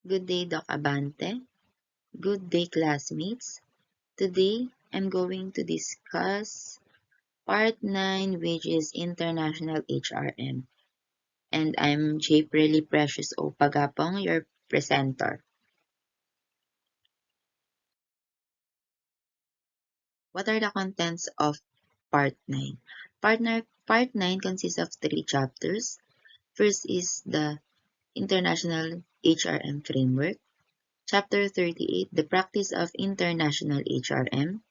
Good day, Doc Abante. Good day, classmates. Today, I'm going to discuss Part 9, which is International HRM. And I'm J. Prely Precious O. Pagapong, your presenter. What are the contents of Part 9? Part 9 consists of 3 chapters. First is the International HRM Framework. Chapter 38, the Practice of International HRM.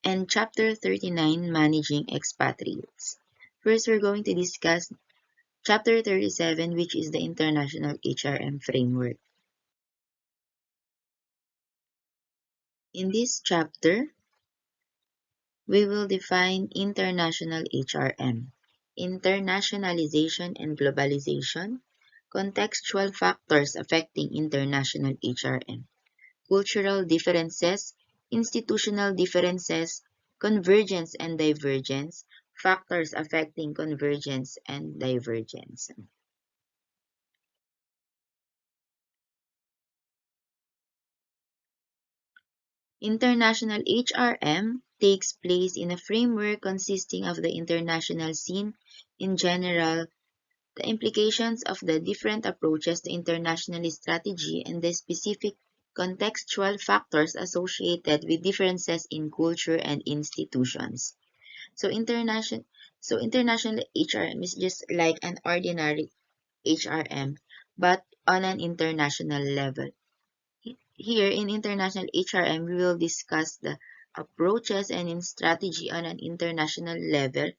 And Chapter 39, Managing Expatriates. First, we're going to discuss Chapter 37, which is the International HRM Framework. In this chapter, we will define International HRM, internationalization and globalization, contextual factors affecting international HRM, cultural differences, institutional differences, convergence and divergence, factors affecting convergence and divergence. International HRM takes place in a framework consisting of the international scene in general, the implications of the different approaches to international strategy, and the specific contextual factors associated with differences in culture and institutions. So international HRM is just like an ordinary HRM, but on an international level. Here in international HRM, we will discuss the approaches and in strategy on an international level.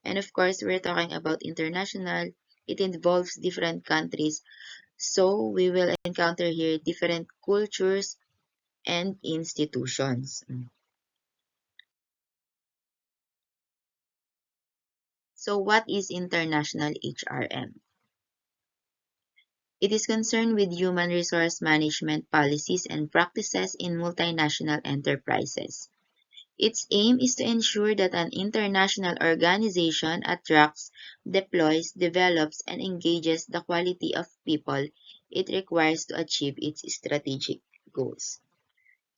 And of course, we're talking about international. It involves different countries. So we will encounter here different cultures and institutions. So what is international HRM? It is concerned with human resource management policies and practices in multinational enterprises. Its aim is to ensure that an international organization attracts, deploys, develops, and engages the quality of people it requires to achieve its strategic goals.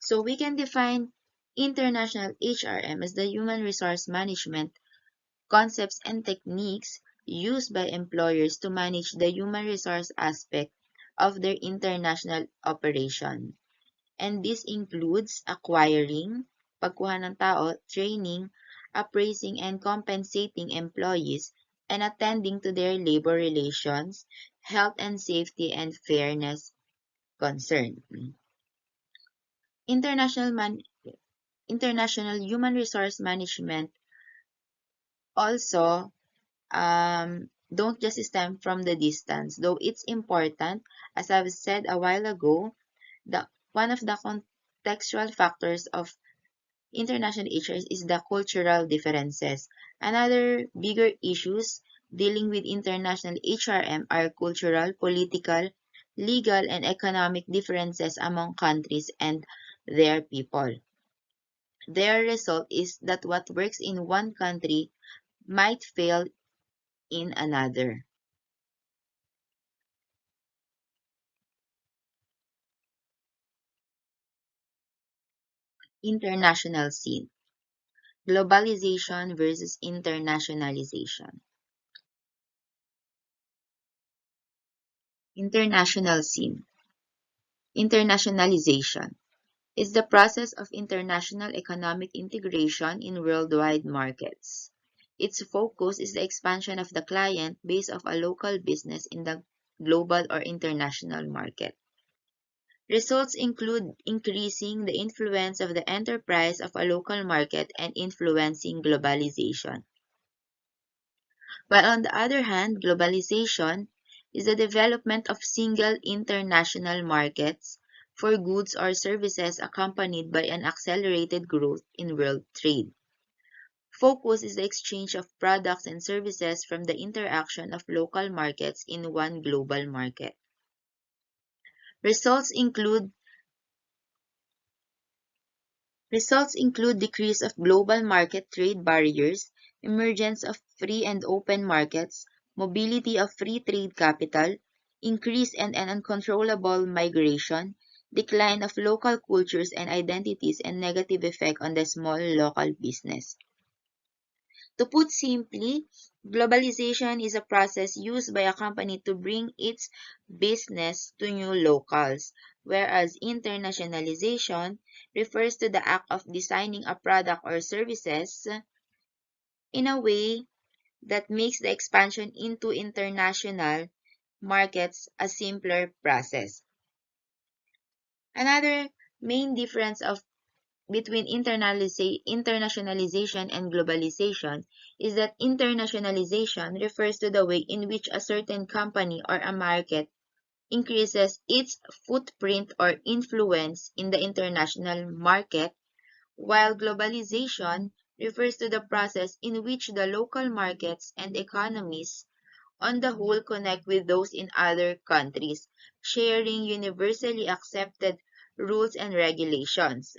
So we can define international HRM as the human resource management concepts and techniques used by employers to manage the human resource aspect of their international operation. And this includes acquiring, pagkuha ng tao, training, appraising and compensating employees, and attending to their labor relations, health and safety and fairness concern. International, international human resource management also don't just stem from the distance, though it's important, as I've said a while ago, one of the contextual factors of international issues is the cultural differences. Another bigger issues dealing with international HRM are cultural, political, legal, and economic differences among countries and their people. Their result is that what works in one country might fail in another. International scene. Globalization versus internationalization. International scene. Internationalization is the process of international economic integration in worldwide markets. Its focus is the expansion of the client base of a local business in the global or international market. Results include increasing the influence of the enterprise of a local market and influencing globalization. While on the other hand, globalization is the development of single international markets for goods or services accompanied by an accelerated growth in world trade. Focus is the exchange of products and services from the interaction of local markets in one global market. Results include decrease of global market trade barriers, emergence of free and open markets, mobility of free trade capital, increase and uncontrollable migration, decline of local cultures and identities, and negative effect on the small local business. To put simply, globalization is a process used by a company to bring its business to new locals, whereas internationalization refers to the act of designing a product or services in a way that makes the expansion into international markets a simpler process. Another main difference between internationalization and globalization is that internationalization refers to the way in which a certain company or a market increases its footprint or influence in the international market, while globalization refers to the process in which the local markets and economies on the whole connect with those in other countries, sharing universally accepted rules and regulations.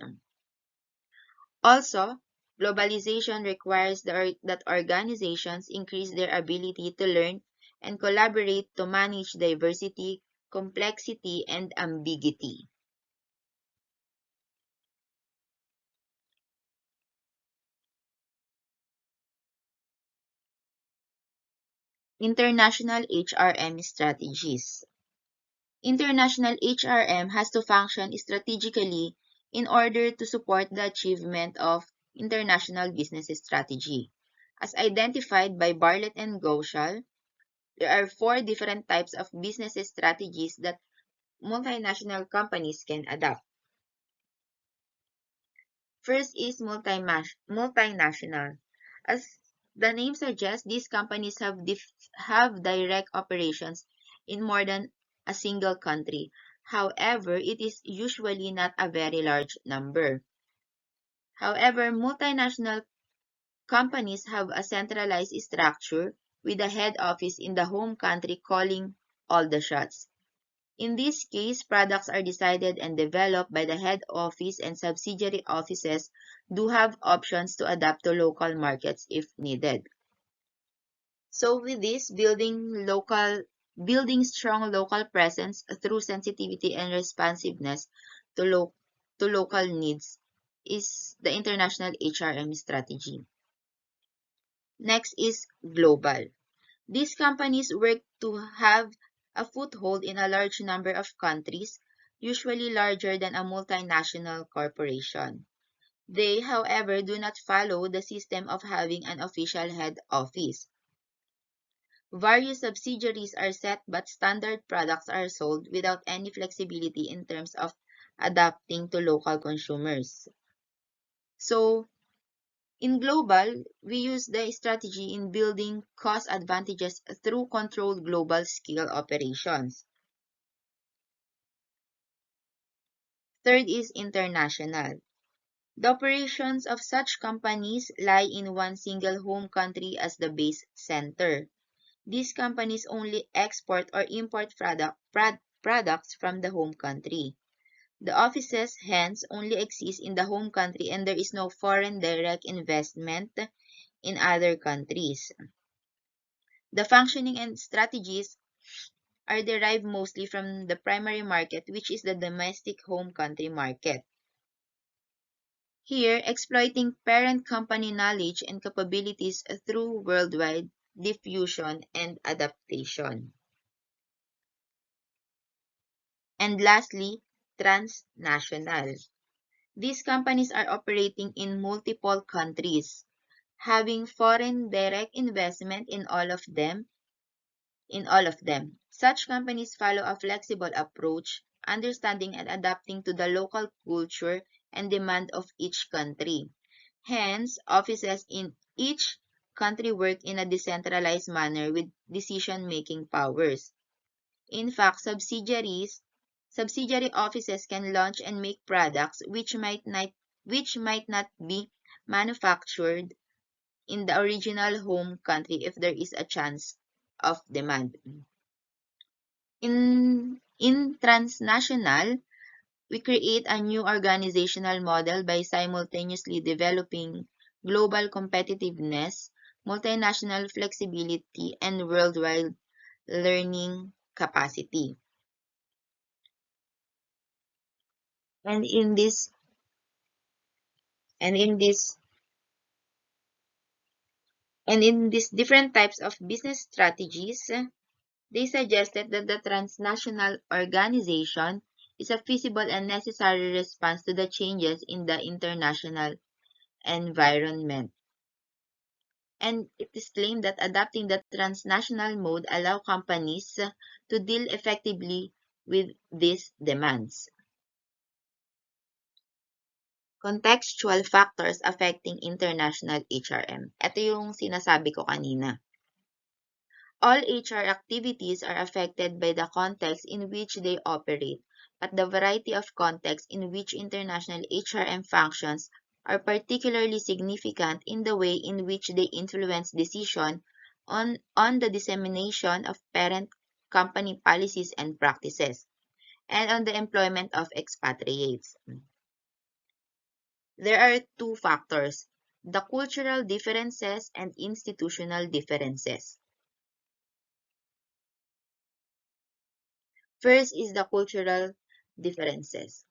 Also, globalization requires that organizations increase their ability to learn and collaborate to manage diversity, complexity, and ambiguity. International HRM strategies. International HRM has to function strategically in order to support the achievement of international business strategy. As identified by Bartlett and Ghoshal, there are four different types of business strategies that multinational companies can adopt. First is multinational. As the name suggests, these companies have direct operations in more than a single country. However, it is usually not a very large number. However, multinational companies have a centralized structure with a head office in the home country calling all the shots. In this case, products are decided and developed by the head office, and subsidiary offices do have options to adapt to local markets if needed. So with this, building strong local presence through sensitivity and responsiveness to, to local needs is the international HRM strategy. Next is global. These companies work to have a foothold in a large number of countries, usually larger than a multinational corporation. They, however, do not follow the system of having an official head office. Various subsidiaries are set, but standard products are sold without any flexibility in terms of adapting to local consumers. So, in global, we use the strategy in building cost advantages through controlled global scale operations. Third is international. The operations of such companies lie in one single home country as the base center. These companies only export or import products from the home country. The offices hence only exist in the home country, and there is no foreign direct investment in other countries. The functioning and strategies are derived mostly from the primary market, which is the domestic home country market. Here, exploiting parent company knowledge and capabilities through worldwide diffusion and adaptation. And lastly, transnational. These companies are operating in multiple countries, having foreign direct investment in all of them. Such companies follow a flexible approach, understanding and adapting to the local culture and demand of each country. Hence, offices in each country work in a decentralized manner with decision-making powers. In fact, subsidiary offices can launch and make products which might not be manufactured in the original home country if there is a chance of demand. In transnational, we create a new organizational model by simultaneously developing global competitiveness, multinational flexibility, and worldwide learning capacity. And in this and in this and in these different types of business strategies, they suggested that the transnational organization is a feasible and necessary response to the changes in the international environment. And it is claimed that adopting the transnational mode allow companies to deal effectively with these demands. Contextual factors affecting international HRM. Ito yung sinasabi ko kanina. All HR activities are affected by the context in which they operate, but the variety of contexts in which international HRM functions are particularly significant in the way in which they influence decision on the dissemination of parent company policies and practices, and on the employment of expatriates. There are two factors, the cultural differences and institutional differences. First is the cultural differences.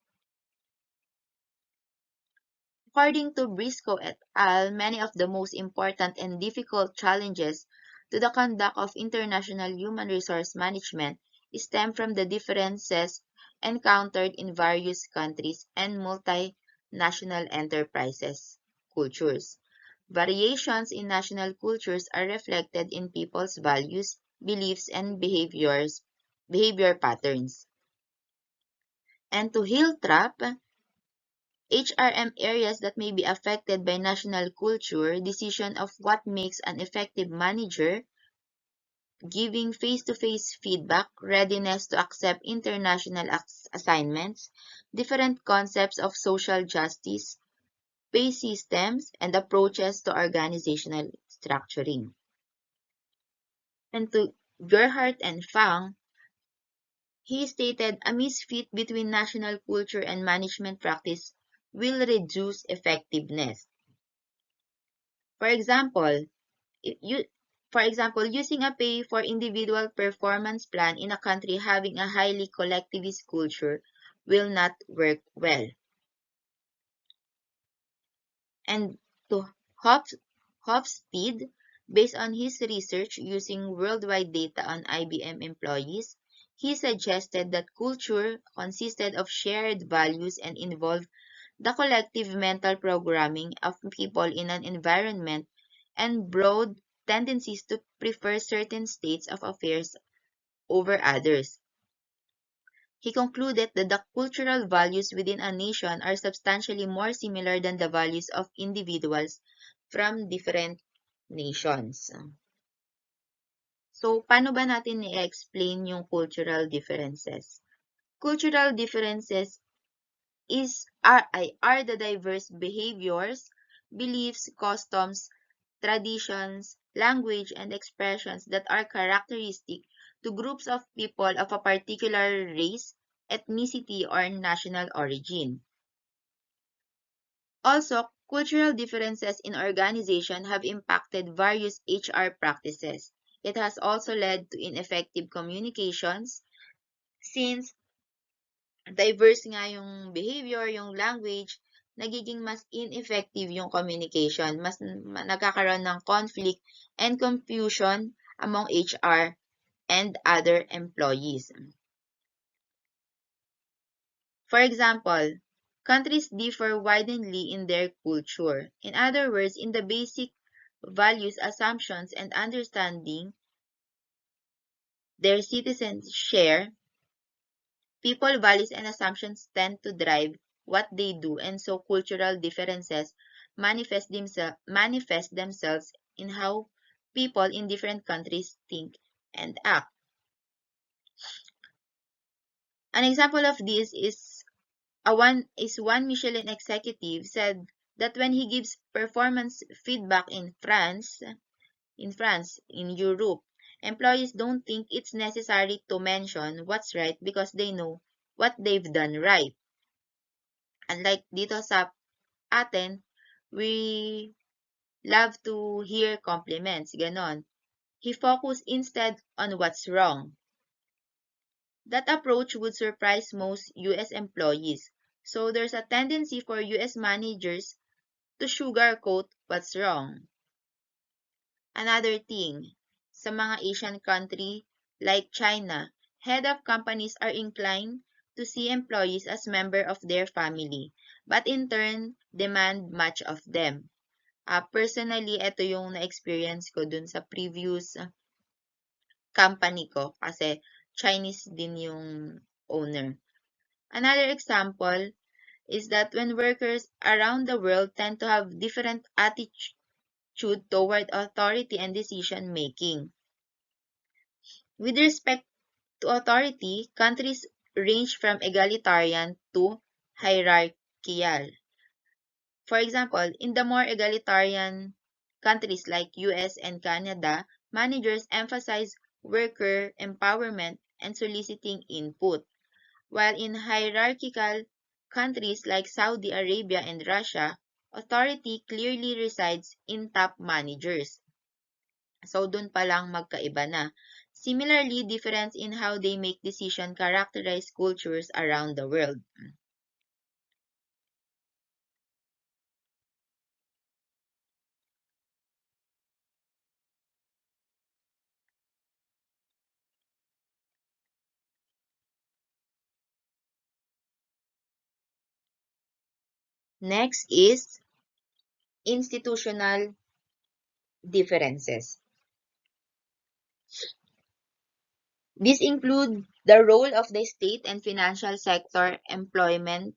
According to Briscoe et al., many of the most important and difficult challenges to the conduct of international human resource management stem from the differences encountered in various countries and multinational enterprises cultures. Variations in national cultures are reflected in people's values, beliefs, and behavior patterns. And to heel trap, HRM areas that may be affected by national culture, decision of what makes an effective manager, giving face-to-face feedback, readiness to accept international assignments, different concepts of social justice, pay systems, and approaches to organizational structuring. And to Gerhardt and Fang, he stated a misfit between national culture and management practice will reduce effectiveness. For example, if you, using a pay for individual performance plan in a country having a highly collectivist culture will not work well. And to Hofstede, based on his research using worldwide data on IBM employees, he suggested that culture consisted of shared values and involved the collective mental programming of people in an environment and broad tendencies to prefer certain states of affairs over others. He concluded that the cultural values within a nation are substantially more similar than the values of individuals from different nations. So, paano ba natin i-explain yung cultural differences? Cultural differences are the diverse behaviors, beliefs, customs, traditions, language, and expressions that are characteristic to groups of people of a particular race, ethnicity, or national origin. Also, cultural differences in organization have impacted various HR practices. It has also led to ineffective communications since diverse nga yung behavior, yung language, nagiging mas ineffective yung communication, mas nagkakaroon ng conflict and confusion among HR and other employees. For example, countries differ widely in their culture. In other words, in the basic values, assumptions, and understanding their citizens share, people values and assumptions tend to drive what they do, and so cultural differences manifest themselves in how people in different countries think and act. An example of this is one Michelin executive said that when he gives performance feedback in Europe, employees don't think it's necessary to mention what's right because they know what they've done right. Unlike dito sa atin, we love to hear compliments, ganon. He focused instead on what's wrong. That approach would surprise most US employees, so there's a tendency for US managers to sugarcoat what's wrong. Another thing, sa mga Asian country like China, head of companies are inclined to see employees as member of their family, but in turn, demand much of them. Personally, ito yung na-experience ko dun sa previous company ko kasi Chinese din yung owner. Another example is that when workers around the world tend to have different attitude toward authority and decision making. With respect to authority, countries range from egalitarian to hierarchical. For example, in the more egalitarian countries like US and Canada, managers emphasize worker empowerment and soliciting input, while in hierarchical countries like Saudi Arabia and Russia, authority clearly resides in top managers. So, dun pa lang magkaiba na. Similarly, difference in how they make decision characterize cultures around the world. Next is institutional differences. These include the role of the state and financial sectors, employment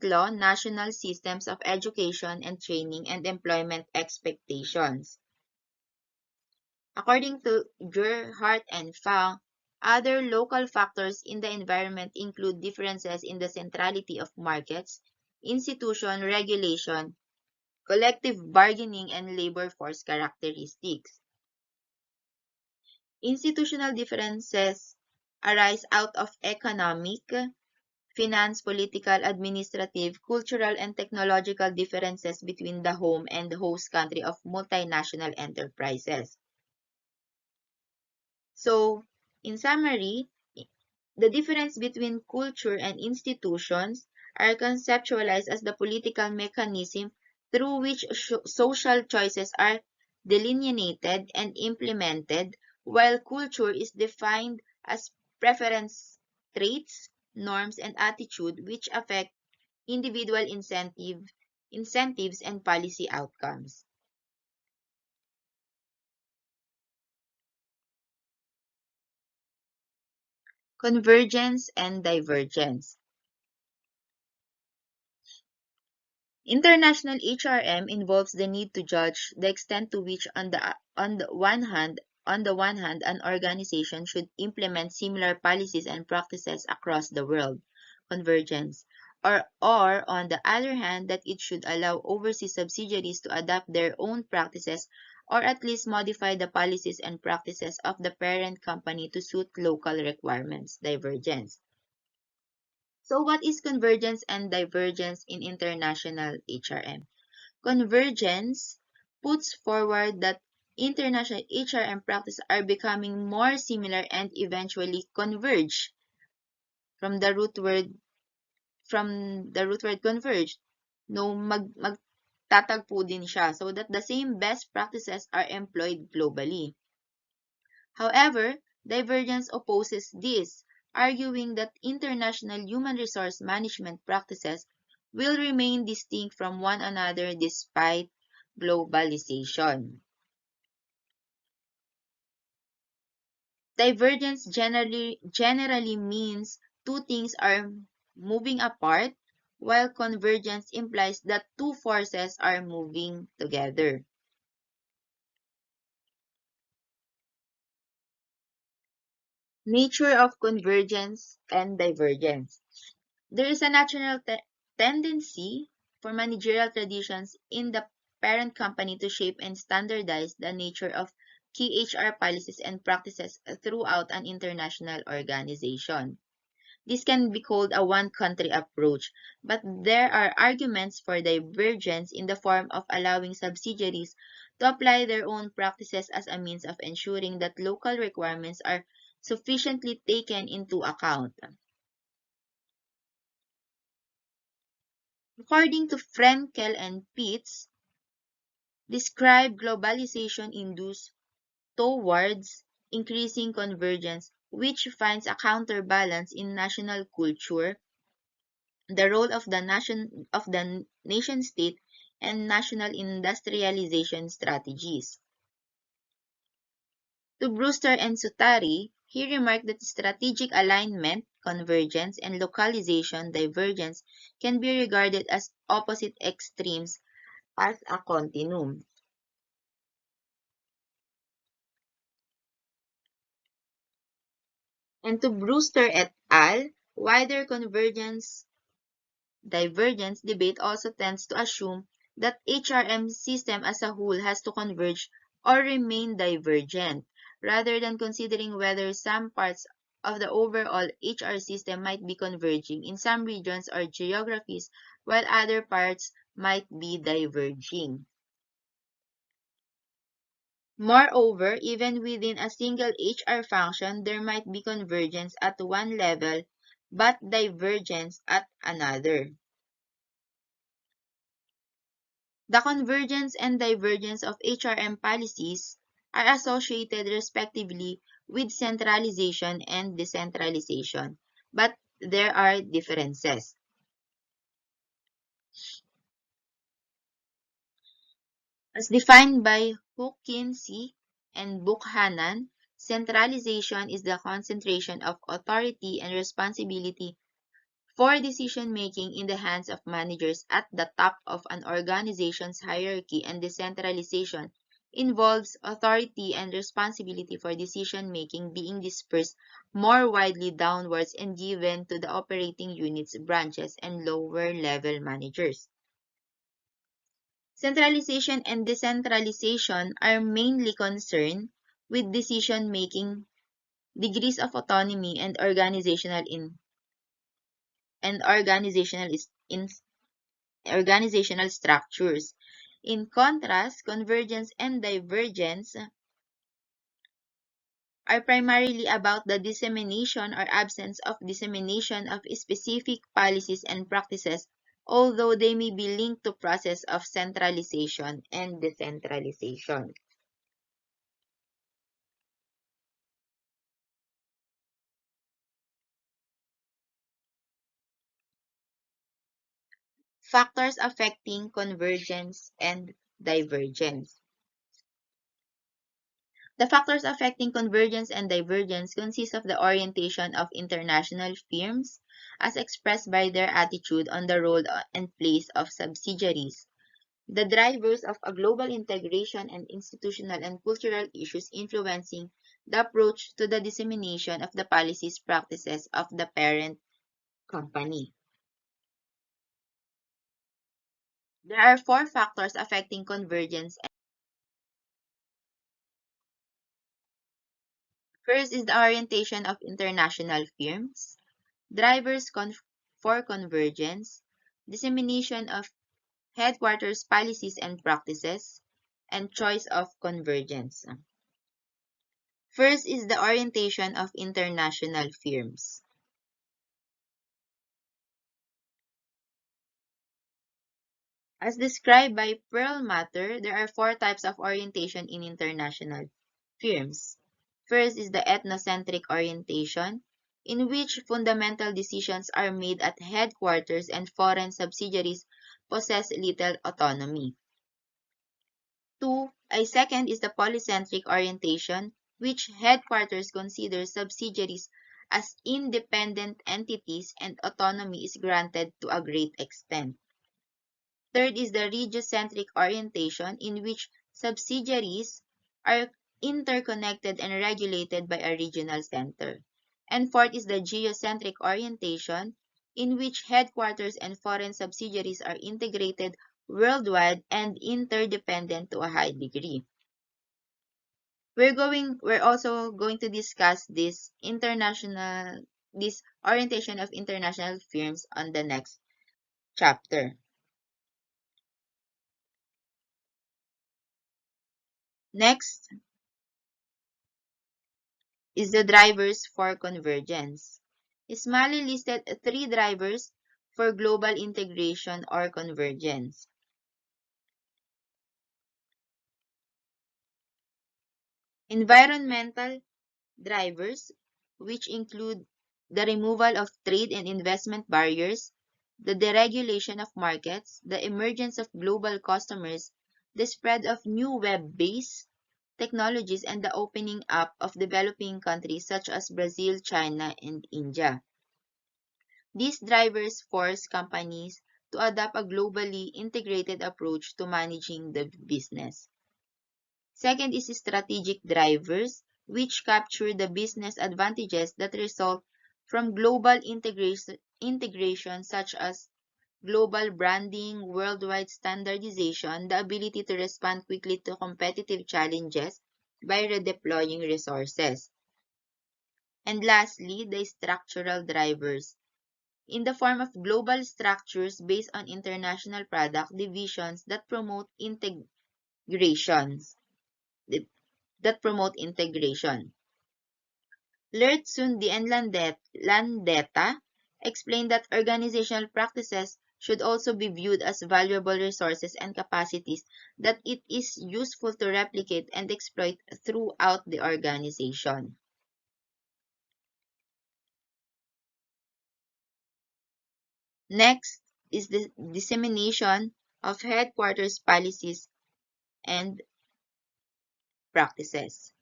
law, national systems of education and training, and employment expectations. According to Gerhardt and Fang, other local factors in the environment include differences in the centrality of markets, institution regulation, collective bargaining, and labor force characteristics. Institutional differences arise out of economic, finance, political, administrative, cultural, and technological differences between the home and the host country of multinational enterprises. So, in summary, the difference between culture and institutions are conceptualized as the political mechanism through which social choices are delineated and implemented, while culture is defined as preference traits, norms, and attitude which affect individual incentives and policy outcomes. Convergence and divergence. International HRM involves the need to judge the extent to which on the one hand an organization should implement similar policies and practices across the world, convergence, or on the other hand that it should allow overseas subsidiaries to adapt their own practices or at least modify the policies and practices of the parent company to suit local requirements, divergence. So what is convergence and divergence in international HRM? Convergence puts forward that international HRM practices are becoming more similar and eventually converge from the root word converge. No, magtatagpo din siya so that the same best practices are employed globally. However, divergence opposes this, arguing that international human resource management practices will remain distinct from one another despite globalization. Divergence generally means two things are moving apart, while convergence implies that two forces are moving together. Nature of convergence and divergence. There is a natural tendency for managerial traditions in the parent company to shape and standardize the nature of key HR policies and practices throughout an international organization. This can be called a one-country approach, but there are arguments for divergence in the form of allowing subsidiaries to apply their own practices as a means of ensuring that local requirements are sufficiently taken into account. According to Frenkel and Pitts, describe globalization induced towards increasing convergence, which finds a counterbalance in national culture, the role of the nation state, and national industrialization strategies. To Brewster and Sutari, he remarked that strategic alignment, convergence, and localization, divergence, can be regarded as opposite extremes as a continuum. And to Brewster et al., wider convergence divergence debate also tends to assume that HRM system as a whole has to converge or remain divergent, rather than considering whether some parts of the overall HR system might be converging in some regions or geographies while other parts might be diverging. Moreover, even within a single HR function, there might be convergence at one level but divergence at another. The convergence and divergence of HRM policies are associated respectively with centralization and decentralization, but there are differences. As defined by Hawkinson and Buchanan, centralization is the concentration of authority and responsibility for decision-making in the hands of managers at the top of an organization's hierarchy, and decentralization involves authority and responsibility for decision-making being dispersed more widely downwards and given to the operating units, branches, and lower-level managers. Centralization and decentralization are mainly concerned with decision-making, degrees of autonomy, and and organizational structures. In contrast, convergence and divergence are primarily about the dissemination or absence of dissemination of specific policies and practices, although they may be linked to process of centralization and decentralization. Factors affecting convergence and divergence. The factors affecting convergence and divergence consist of the orientation of international firms, as expressed by their attitude on the role and place of subsidiaries, the drivers of a global integration, and institutional and cultural issues influencing the approach to the dissemination of the policies practices of the parent company. There are four factors affecting convergence. First is the orientation of international firms, drivers for convergence, dissemination of headquarters policies and practices, and choice of convergence. First is the orientation of international firms. As described by Perlmutter, there are four types of orientation in international firms. First is the ethnocentric orientation, in which fundamental decisions are made at headquarters and foreign subsidiaries possess little autonomy. A second is the polycentric orientation, which headquarters considers subsidiaries as independent entities and autonomy is granted to a great extent. Third is the regiocentric orientation, in which subsidiaries are interconnected and regulated by a regional center. And fourth is the geocentric orientation, in which headquarters and foreign subsidiaries are integrated worldwide and interdependent to a high degree. We're also going to discuss this orientation of international firms on the next chapter. Next is the drivers for convergence. Smalley listed three drivers for global integration or convergence. Environmental drivers, which include the removal of trade and investment barriers, the deregulation of markets, the emergence of global customers, the spread of new web-based technologies, and the opening up of developing countries such as Brazil, China, and India. These drivers force companies to adopt a globally integrated approach to managing the business. Second is strategic drivers, which capture the business advantages that result from global integration such as global branding, worldwide standardization, the ability to respond quickly to competitive challenges by redeploying resources. And lastly, the structural drivers, in the form of global structures based on international product divisions that promote integrations. that promote integration. Lertsundi and Landeta explained that organizational practices should also be viewed as valuable resources and capacities that it is useful to replicate and exploit throughout the organization. Next is the dissemination of headquarters policies and practices.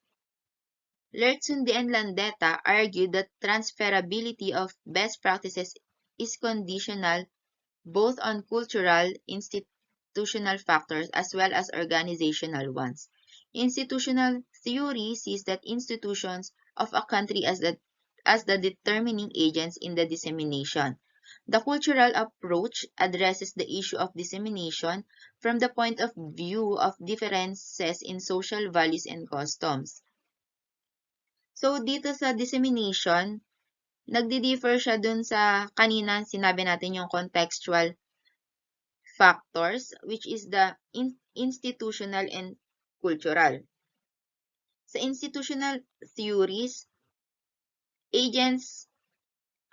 Lertsundi and Landeta argued that transferability of best practices is conditional both on cultural, institutional factors as well as organizational ones. Institutional theory sees that institutions of a country as the determining agents in the dissemination. The cultural approach addresses the issue of dissemination from the point of view of differences in social values and customs. So, dito sa dissemination, nagdi-differ siya dun sa kanina sinabi natin yung contextual factors, which is the institutional and cultural. Sa institutional theories, agents,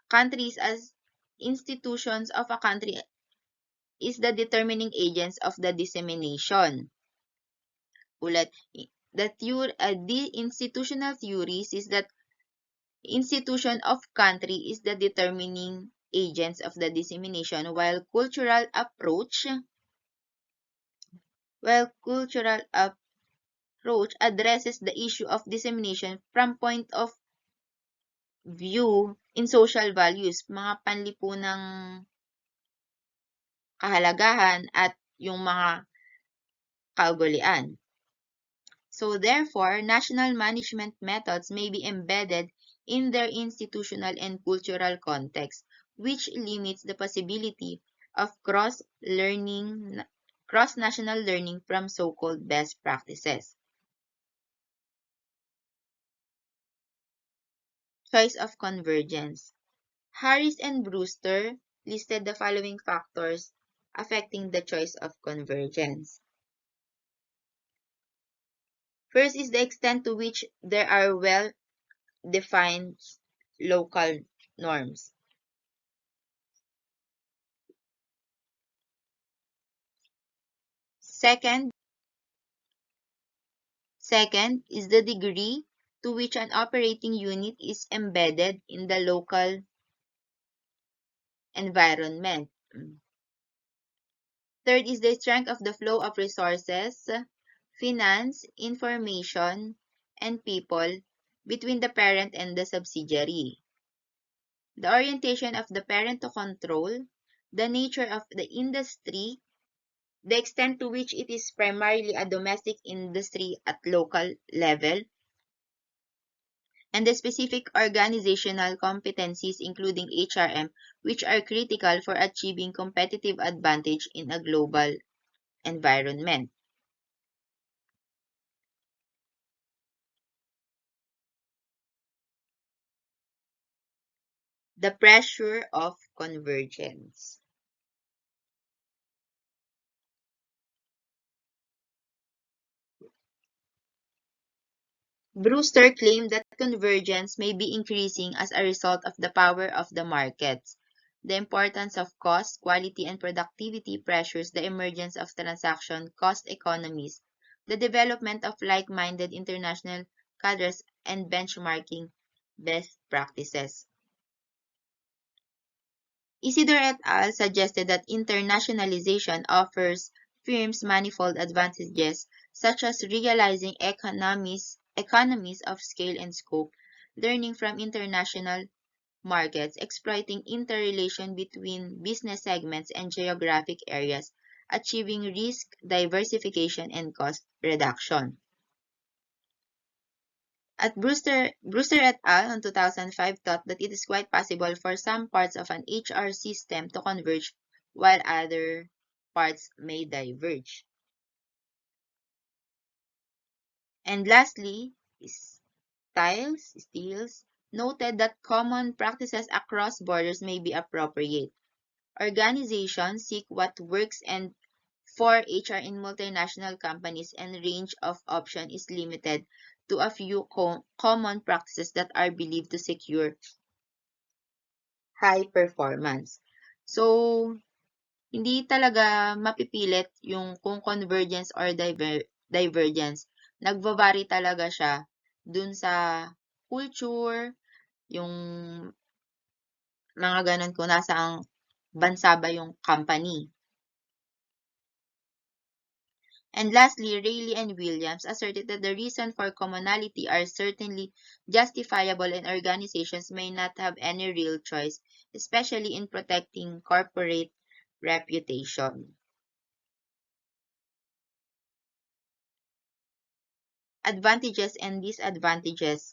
countries as institutions of a country is the determining agents of the dissemination. Ulit, the institutional theories is that institution of country is the determining agents of the dissemination, while cultural approach addresses the issue of dissemination from point of view in social values, mga panlipunang kahalagahan at yung mga kaugalian. So therefore, national management methods may be embedded in their institutional and cultural context, which limits the possibility of cross-national learning from so-called best practices. Choice of convergence. Harris and Brewster listed the following factors affecting the choice of convergence. First is the extent to which there are well-defined local norms. Second is the degree to which an operating unit is embedded in the local environment. Third is the strength of the flow of resources, finance, information, and people between the parent and the subsidiary. The orientation of the parent to control, the nature of the industry, the extent to which it is primarily a domestic industry at local level, and the specific organizational competencies including HRM which are critical for achieving competitive advantage in a global environment. The pressure of convergence. Brewster claimed that convergence may be increasing as a result of the power of the markets. The importance of cost, quality, and productivity pressures the emergence of transaction cost economies, the development of like-minded international cadres, and benchmarking best practices. Isidore et al. Suggested that internationalization offers firms manifold advantages such as realizing economies of scale and scope, learning from international markets, exploiting interrelation between business segments and geographic areas, achieving risk diversification and cost reduction. At Brewster et al. In 2005 thought that it is quite possible for some parts of an HR system to converge while other parts may diverge. And lastly, Stiles noted that common practices across borders may be appropriate. Organizations seek what works and for HR in multinational companies and range of option is limited to a few common practices that are believed to secure high performance. So, hindi talaga mapipilit yung kung convergence or divergence. Nagva-vary talaga siya dun sa culture, yung mga ganun kung nasaang bansa ba yung company. And lastly, Rayleigh and Williams asserted that the reason for commonality are certainly justifiable and organizations may not have any real choice, especially in protecting corporate reputation. Advantages and disadvantages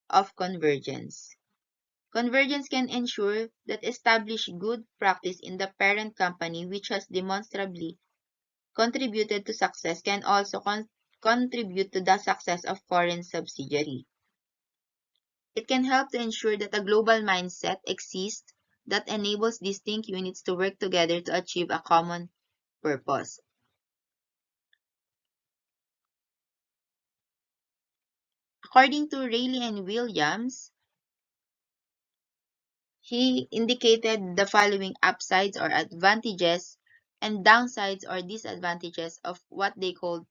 of convergence. Convergence can ensure that establish good practice in the parent company which has demonstrably contributed to success can also contribute to the success of foreign subsidiary. It can help to ensure that a global mindset exists that enables distinct units to work together to achieve a common purpose. According to Rayleigh and Williams, he indicated the following upsides or advantages and downsides or disadvantages of what they called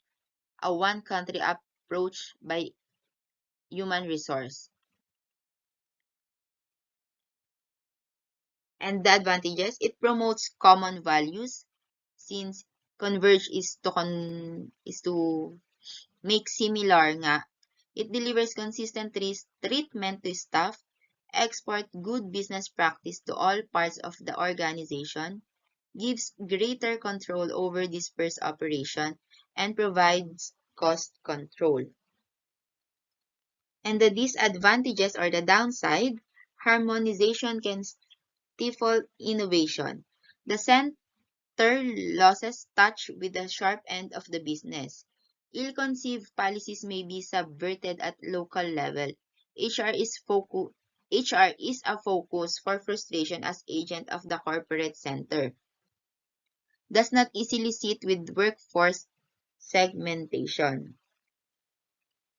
a one-country approach by human resource. And the advantages, it promotes common values since converge is to make similar nga. It delivers consistent treatment to staff, export good business practice to all parts of the organization, gives greater control over dispersed operation, and provides cost control. And the disadvantages or the downside, harmonization can stifle innovation. The center losses touch with the sharp end of the business. Ill-conceived policies may be subverted at local level. HR is a focus for frustration as agent of the corporate center. Does not easily sit with workforce segmentation.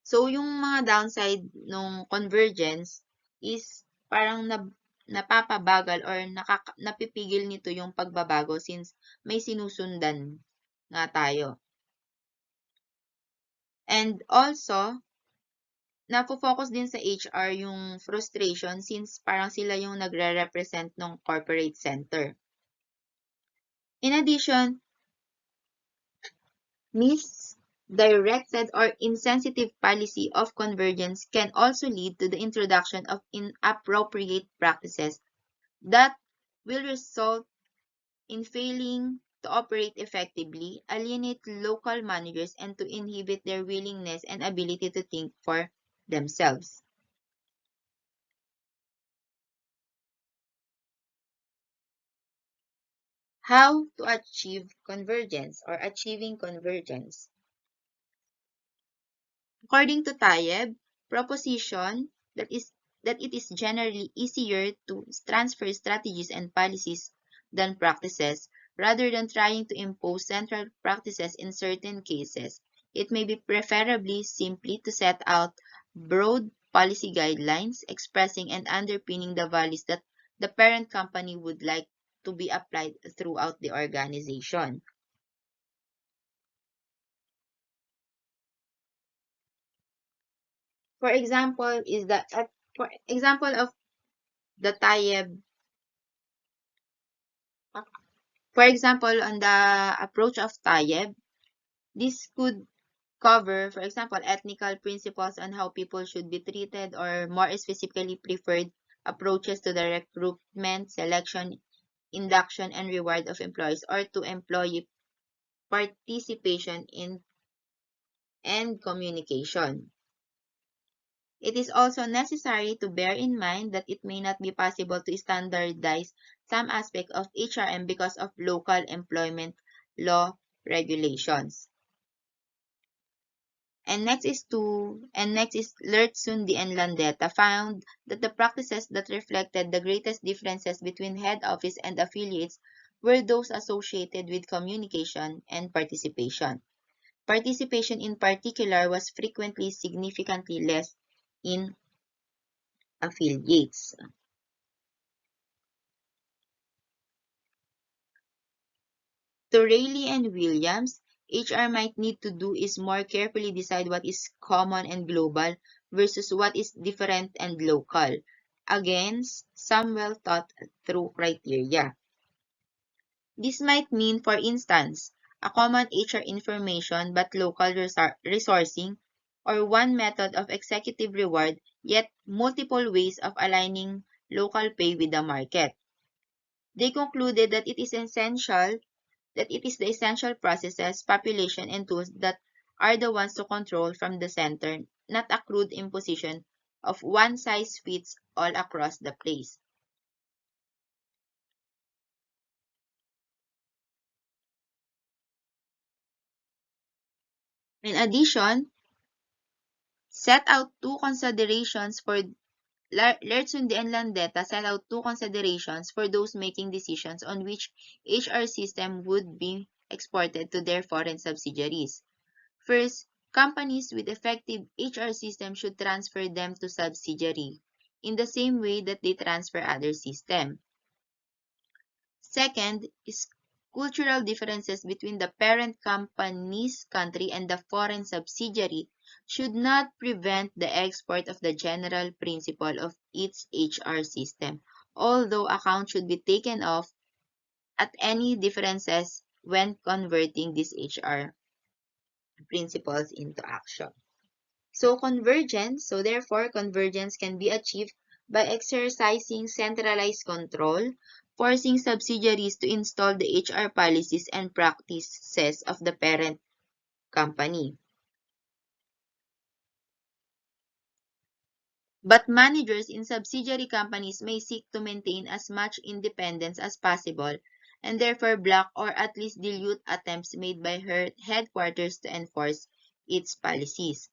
So, yung mga downside ng convergence is parang napapabagal or napipigil nito yung pagbabago since may sinusundan nga tayo. And also, napofocus din sa HR yung frustration since parang sila yung nagre-represent ng corporate center. In addition, misdirected or insensitive policy of convergence can also lead to the introduction of inappropriate practices that will result in failing to operate effectively, alienate local managers, and to inhibit their willingness and ability to think for themselves. How to achieve convergence or achieving convergence? According to Tayeb, proposition that it is generally easier to transfer strategies and policies than practices, rather than trying to impose central practices in certain cases. It may be preferably simply to set out broad policy guidelines expressing and underpinning the values that the parent company would like to be applied throughout the organization. For example, for example of the TAIEB, for example, on the approach of TAIEB, this could cover, for example, ethnical principles on how people should be treated, or more specifically preferred approaches to the recruitment, selection, induction, and reward of employees, or to employee participation in and communication. It is also necessary to bear in mind that it may not be possible to standardize some aspect of HRM because of local employment law regulations. And next is Lertsundi and Landeta found that the practices that reflected the greatest differences between head office and affiliates were those associated with communication and participation. Participation in particular was frequently significantly less in affiliates. To Rayleigh and Williams, HR might need to do is more carefully decide what is common and global versus what is different and local, against some well thought through criteria. This might mean, for instance, a common HR information but local resourcing, or one method of executive reward, yet multiple ways of aligning local pay with the market. They concluded that it is the essential processes, population, and tools that are the ones to control from the center, not a crude imposition of one size fits all across the place. In addition, set out two considerations for Lertsundi and Landeta set out two considerations for those making decisions on which HR system would be exported to their foreign subsidiaries. First, companies with effective HR systems should transfer them to subsidiary in the same way that they transfer other systems. Second is cultural differences between the parent company's country and the foreign subsidiary should not prevent the export of the general principle of its HR system, although account should be taken of at any differences when converting these HR principles into action. Therefore, convergence can be achieved by exercising centralized control, forcing subsidiaries to install the HR policies and practices of the parent company. But managers in subsidiary companies may seek to maintain as much independence as possible, and therefore block or at least dilute attempts made by her headquarters to enforce its policies.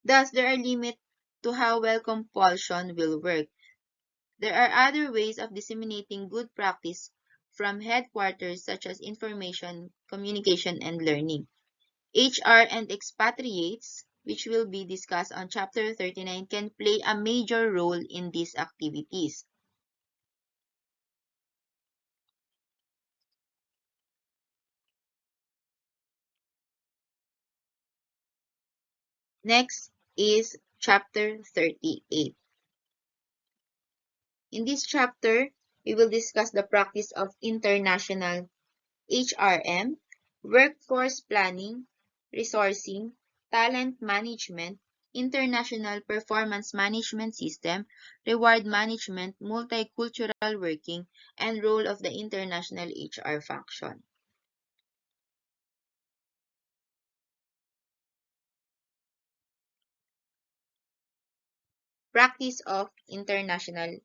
Thus, there are limits to how well compulsion will work. There are other ways of disseminating good practice from headquarters, such as information, communication, and learning. HR and expatriates, which will be discussed on Chapter 39, can play a major role in these activities. Next is Chapter 38. In this chapter, we will discuss the practice of international HRM, workforce planning, resourcing, talent management, international performance management system, reward management, multicultural working, and role of the international HR function. Practice of international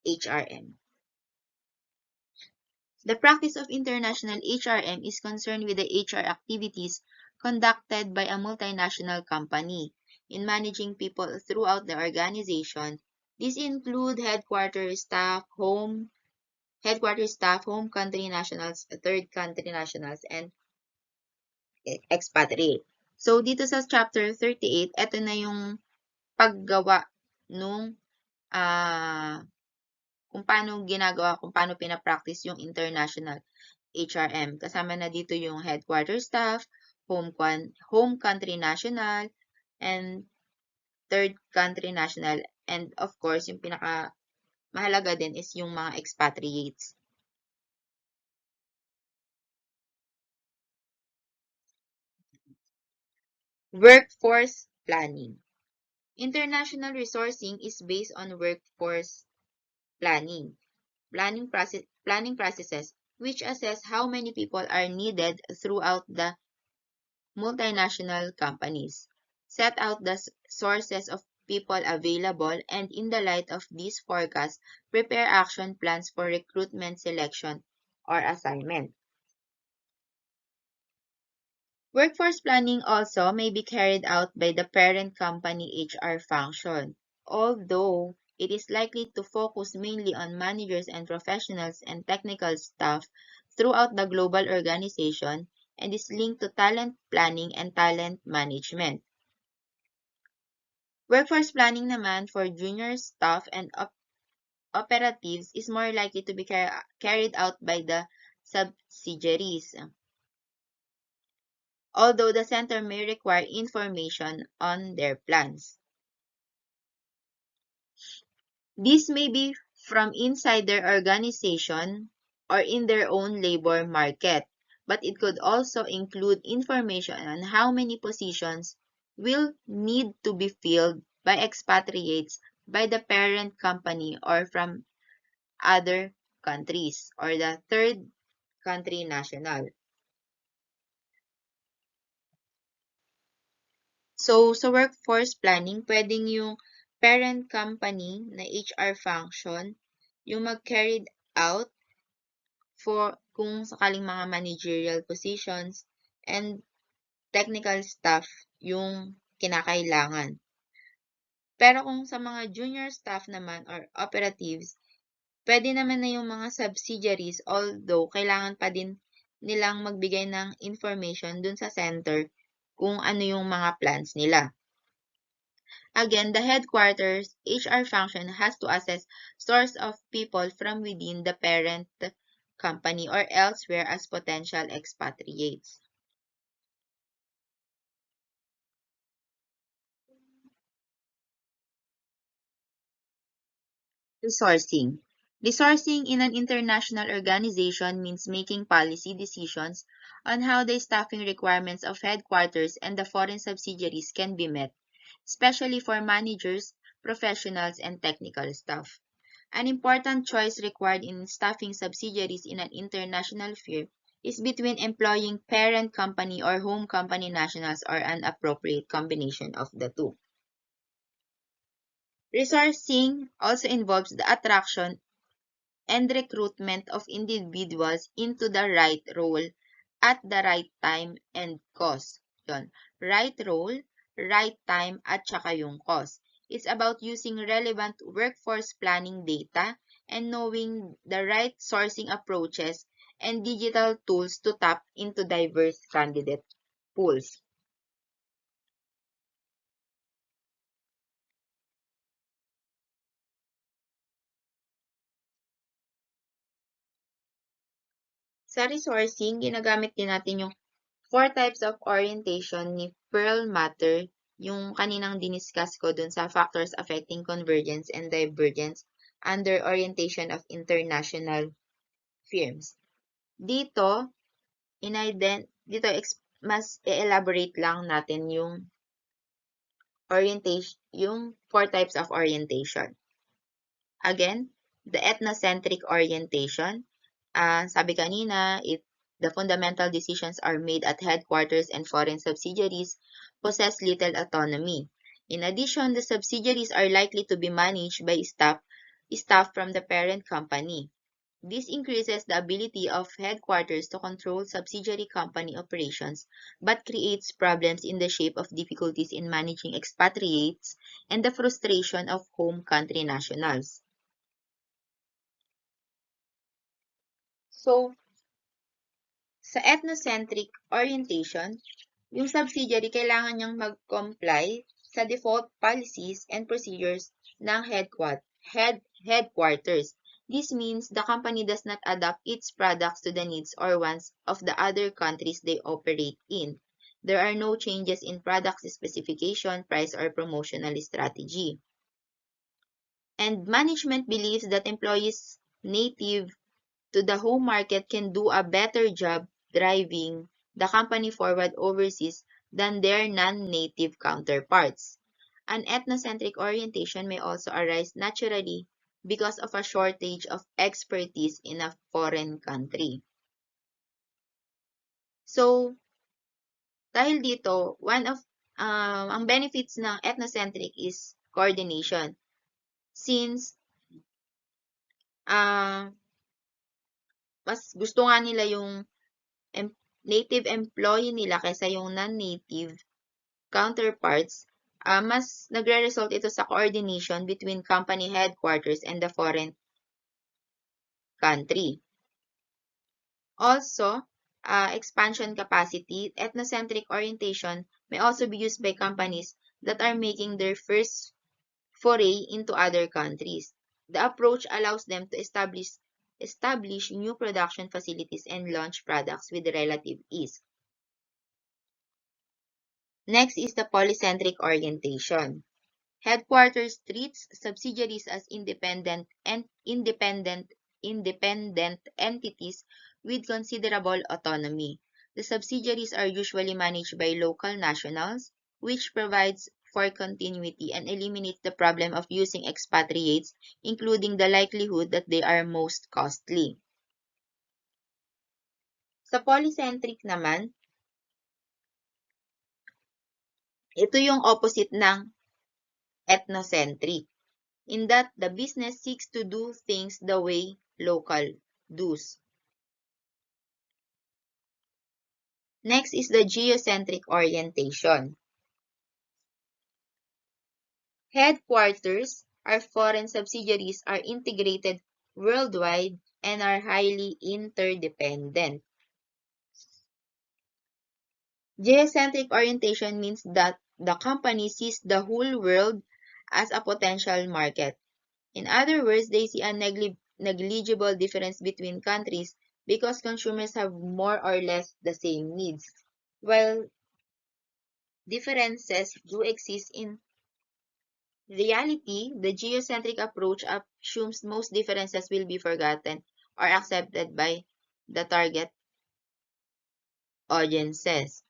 HRM. The practice of international HRM is concerned with the HR activities conducted by a multinational company in managing people throughout the organization. These include headquarters staff, home country nationals, third country nationals, and expatriate. So, dito sa chapter 38, ito na yung paggawa nung kung paano ginagawa, kung paano pinapractice yung international HRM. Kasama na dito yung headquarter staff, home country national, and third country national. And of course, yung pinaka mahalaga din is yung mga expatriates. Workforce planning. International resourcing is based on workforce planning. Planning processes which assess how many people are needed throughout the multinational companies, set out the sources of people available, and in the light of these forecasts, prepare action plans for recruitment, selection, or assignment. Workforce planning also may be carried out by the parent company HR function, although it is likely to focus mainly on managers and professionals and technical staff throughout the global organization and is linked to talent planning and talent management. Workforce planning naman for junior staff and operatives is more likely to be carried out by the subsidiaries, although the center may require information on their plans. This may be from inside their organization or in their own labor market, but it could also include information on how many positions will need to be filled by expatriates by the parent company or from other countries or the third country national. So, sa workforce planning, pwedeng yung parent company na HR function yung mag-carried out for kung sakaling mga managerial positions and technical staff yung kinakailangan. Pero kung sa mga junior staff naman or operatives, pwede naman na yung mga subsidiaries although kailangan pa din nilang magbigay ng information dun sa center kung ano yung mga plans nila. Again, the headquarters HR function has to assess source of people from within the parent company or elsewhere as potential expatriates. Resourcing. Resourcing in an international organization means making policy decisions on how the staffing requirements of headquarters and the foreign subsidiaries can be met, especially for managers, professionals, and technical staff. An important choice required in staffing subsidiaries in an international firm is between employing parent company or home company nationals or an appropriate combination of the two. Resourcing also involves the attraction and recruitment of individuals into the right role at the right time and cost. Yun. Right role, right time, at saka yung cost. It's about using relevant workforce planning data and knowing the right sourcing approaches and digital tools to tap into diverse candidate pools. Sa resourcing, ginagamit din natin yung 4 types of orientation ni Perlmutter, yung kaninang diniscuss ko dun sa factors affecting convergence and divergence under orientation of international firms. Dito, mas elaborate lang natin yung orientation, yung 4 types of orientation. Again, the ethnocentric orientation. Sabi kanina, the fundamental decisions are made at headquarters and foreign subsidiaries possess little autonomy. In addition, the subsidiaries are likely to be managed by staff from the parent company. This increases the ability of headquarters to control subsidiary company operations, but creates problems in the shape of difficulties in managing expatriates and the frustration of home country nationals. So, sa ethnocentric orientation, yung subsidiary kailangan niyang mag-comply sa default policies and procedures ng headquarters. This means the company does not adapt its products to the needs or wants of the other countries they operate in. There are no changes in product specification, price, or promotional strategy. And management believes that employees native to the home market can do a better job driving the company forward overseas than their non-native counterparts. An ethnocentric orientation may also arise naturally because of a shortage of expertise in a foreign country. So, dahil dito, ang benefits ng ethnocentric is coordination. Since mas gusto nga nila yung native employee nila kaysa yung non-native counterparts, mas nagre-result ito sa coordination between company headquarters and the foreign country. Also, expansion capacity, ethnocentric orientation may also be used by companies that are making their first foray into other countries. The approach allows them to establish new production facilities and launch products with relative ease. Next is the polycentric orientation. Headquarters treats subsidiaries as independent entities with considerable autonomy. The subsidiaries are usually managed by local nationals, which provides for continuity and eliminates the problem of using expatriates, including the likelihood that they are most costly. Sa polycentric naman, ito yung opposite ng ethnocentric, in that the business seeks to do things the way local does. Next is the geocentric orientation. Headquarters, our foreign subsidiaries, are integrated worldwide and are highly interdependent. Geocentric orientation means that the company sees the whole world as a potential market. In other words, they see a negligible difference between countries because consumers have more or less the same needs. While differences do exist in reality, the geocentric approach assumes most differences will be forgotten or accepted by the target audiences.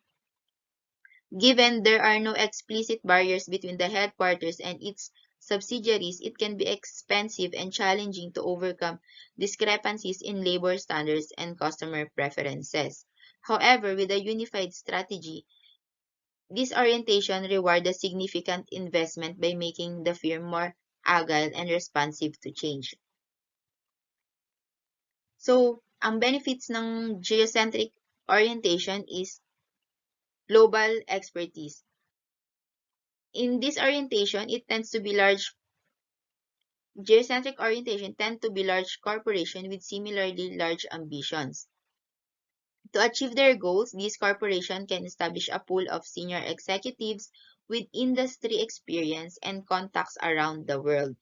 Given there are no explicit barriers between the headquarters and its subsidiaries, it can be expensive and challenging to overcome discrepancies in labor standards and customer preferences. However, with a unified strategy, this orientation rewards a significant investment by making the firm more agile and responsive to change. So, ang benefits ng geocentric orientation is global expertise. In this orientation, geocentric orientation tend to be large corporations with similarly large ambitions. To achieve their goals, these corporations can establish a pool of senior executives with industry experience and contacts around the world.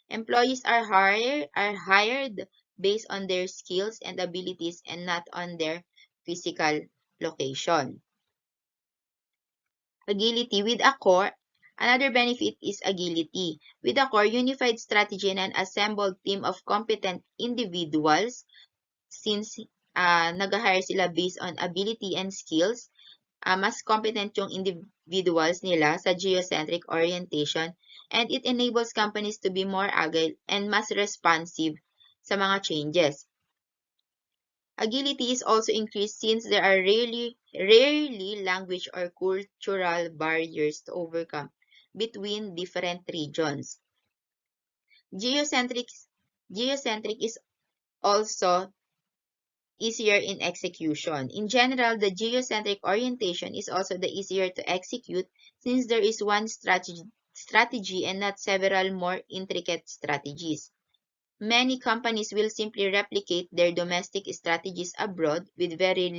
Employees are hired based on their skills and abilities and not on their physical location. Agility with a core. Another benefit is agility. With a core, unified strategy and an assembled team of competent individuals, since nag-hire sila based on ability and skills, mas competent yung individuals nila sa geocentric orientation, and it enables companies to be more agile and mas responsive sa mga changes. Agility is also increased since there are rarely language or cultural barriers to overcome between different regions. Geocentric is also easier in execution. In general, the geocentric orientation is also the easier to execute since there is one strategy and not several more intricate strategies. Many companies will simply replicate their domestic strategies abroad with very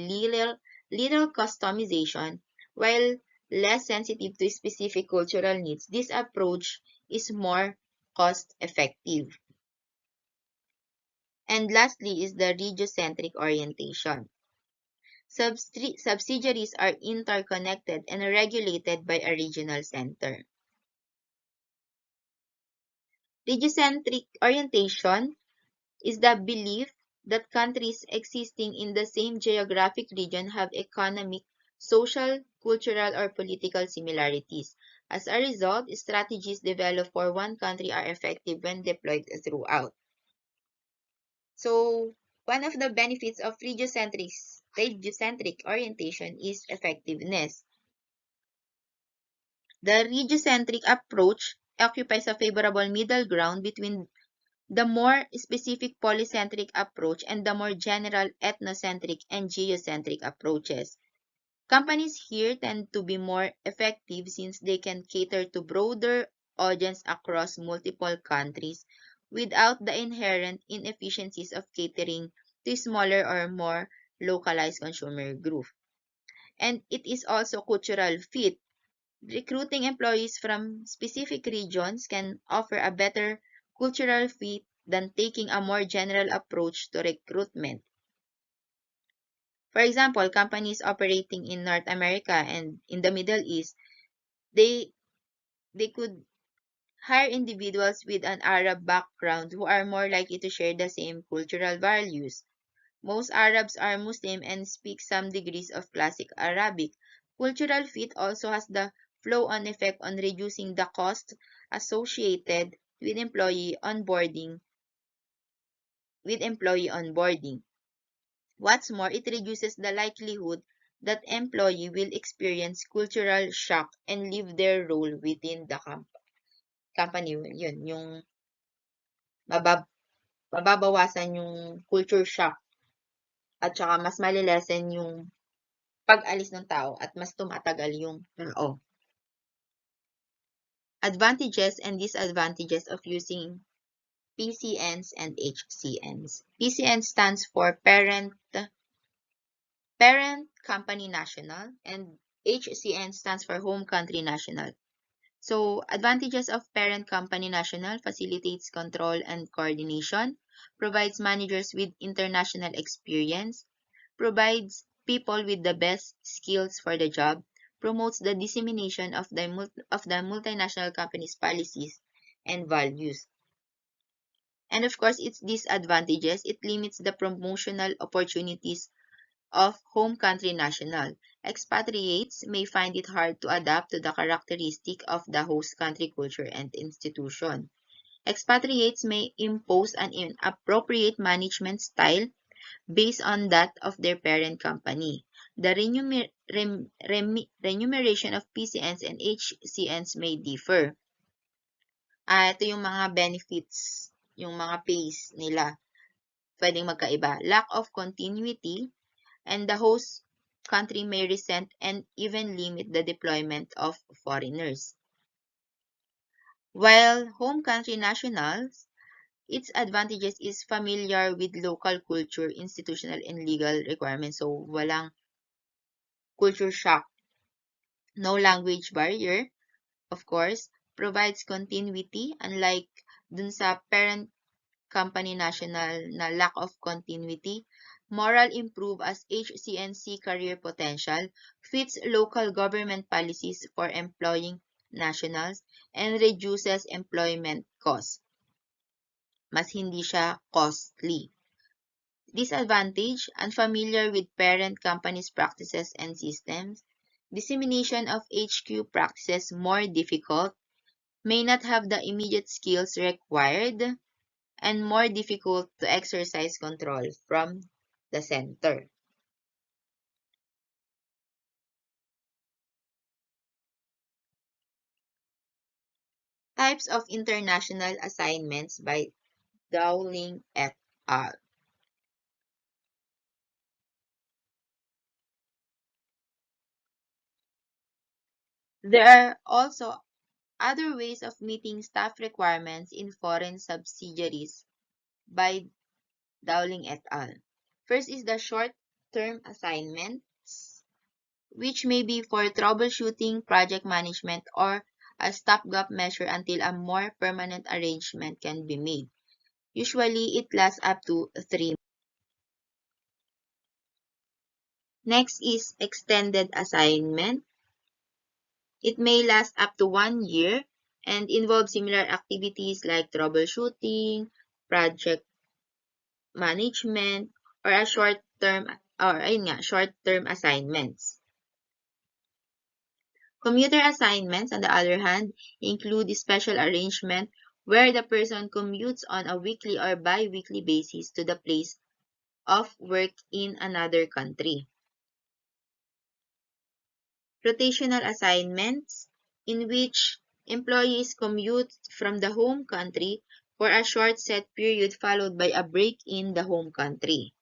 little customization, While less sensitive to specific cultural needs, this approach is more cost-effective. And lastly is the regiocentric orientation. Subsidiaries are interconnected and regulated by a regional center. Regiocentric orientation is the belief that countries existing in the same geographic region have economic, social, cultural, or political similarities. As a result, strategies developed for one country are effective when deployed throughout. So, one of the benefits of regiocentric orientation is effectiveness. The regiocentric approach occupies a favorable middle ground between the more specific polycentric approach and the more general ethnocentric and geocentric approaches. Companies here tend to be more effective since they can cater to broader audience across multiple countries without the inherent inefficiencies of catering to smaller or more localized consumer group. And it is also cultural fit. Recruiting employees from specific regions can offer a better cultural fit than taking a more general approach to recruitment. For example, companies operating in North America and in the Middle East, they they could hire individuals with an Arab background who are more likely to share the same cultural values. Most Arabs are Muslim and speak some degrees of Classic Arabic. Cultural fit also has the flow-on effect on reducing the cost associated with employee onboarding. What's more, it reduces the likelihood that employee will experience cultural shock and leave their role within the company. Yun, yung mabab mababawasan yung culture shock at saka mas malilesen yung pag-alis ng tao at mas tumatagal yung tao. Advantages and disadvantages of using PCNs and HCNs. PCN stands for Parent Company National, and HCN stands for Home Country National. So, advantages of Parent Company National: facilitates control and coordination, provides managers with international experience, provides people with the best skills for the job, promotes the dissemination of the multinational company's policies and values. And of course, its disadvantages: it limits the promotional opportunities of home country national. Expatriates may find it hard to adapt to the characteristic of the host country culture and institution. Expatriates may impose an inappropriate management style based on that of their parent company. The remuneration of PCNs and HCNs may differ. Ito yung mga benefits, yung mga pays nila. Pwedeng magkaiba. Lack of continuity, and the host country may resent and even limit the deployment of foreigners. While home country nationals, its advantages is familiar with local culture, institutional, and legal requirements. So, walang culture shock. No language barrier, of course, provides continuity, unlike dun sa parent company national na lack of continuity. Moral improve as HCNC career potential, fits local government policies for employing nationals, and reduces employment costs. Mas hindi siya costly. Disadvantage: unfamiliar with parent company's practices and systems. Dissemination of HQ practices more difficult. May not have the immediate skills required, and more difficult to exercise control from the center. Types of international assignments by Dowling et al. There are also other ways of meeting staff requirements in foreign subsidiaries by Dowling et al. First is the short-term assignments, which may be for troubleshooting, project management, or a stopgap measure until a more permanent arrangement can be made. Usually, it lasts up to 3 months. Next is extended assignment. It may last up to 1 year and involve similar activities like troubleshooting, project management, or a short-term assignments. Commuter assignments, on the other hand, include special arrangement where the person commutes on a weekly or bi-weekly basis to the place of work in another country. Rotational assignments, in which employees commute from the home country for a short set period followed by a break in the home country.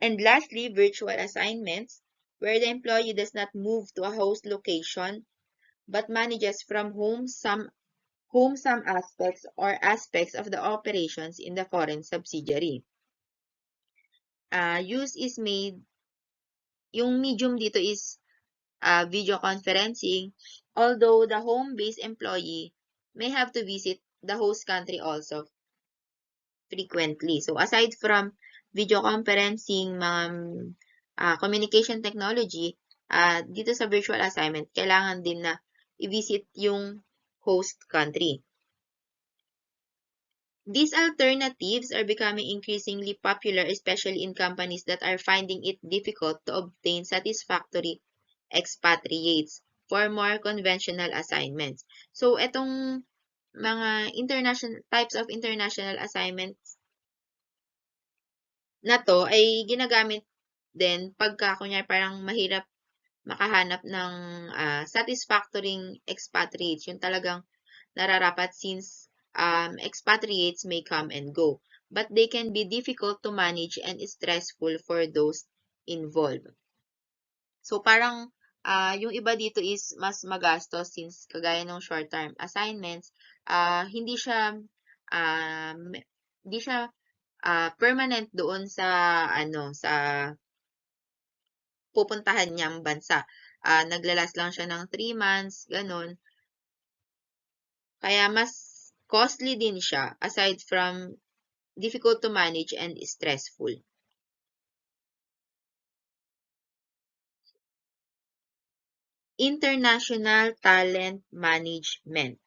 And lastly, virtual assignments, where the employee does not move to a host location but manages from home some aspects of the operations in the foreign subsidiary. Use is made, yung medium dito is video conferencing, although the home-based employee may have to visit the host country also frequently. So aside from video conferencing, communication technology, dito sa virtual assignment, kailangan din na i-visit yung host country. These alternatives are becoming increasingly popular, especially in companies that are finding it difficult to obtain satisfactory expatriates for more conventional assignments. So, itong mga types of international assignments na to ay ginagamit din pagka kunyari parang mahirap makahanap ng satisfactory expatriates, yung talagang nararapat since expatriates may come and go. But they can be difficult to manage and stressful for those involved. So parang yung iba dito is mas magastos since kagaya ng short-term assignments, hindi siya permanent doon sa sa pupuntahan niyang bansa. Naglalas lang siya ng 3 months, ganun. Kaya mas costly din siya aside from difficult to manage and stressful. International talent management.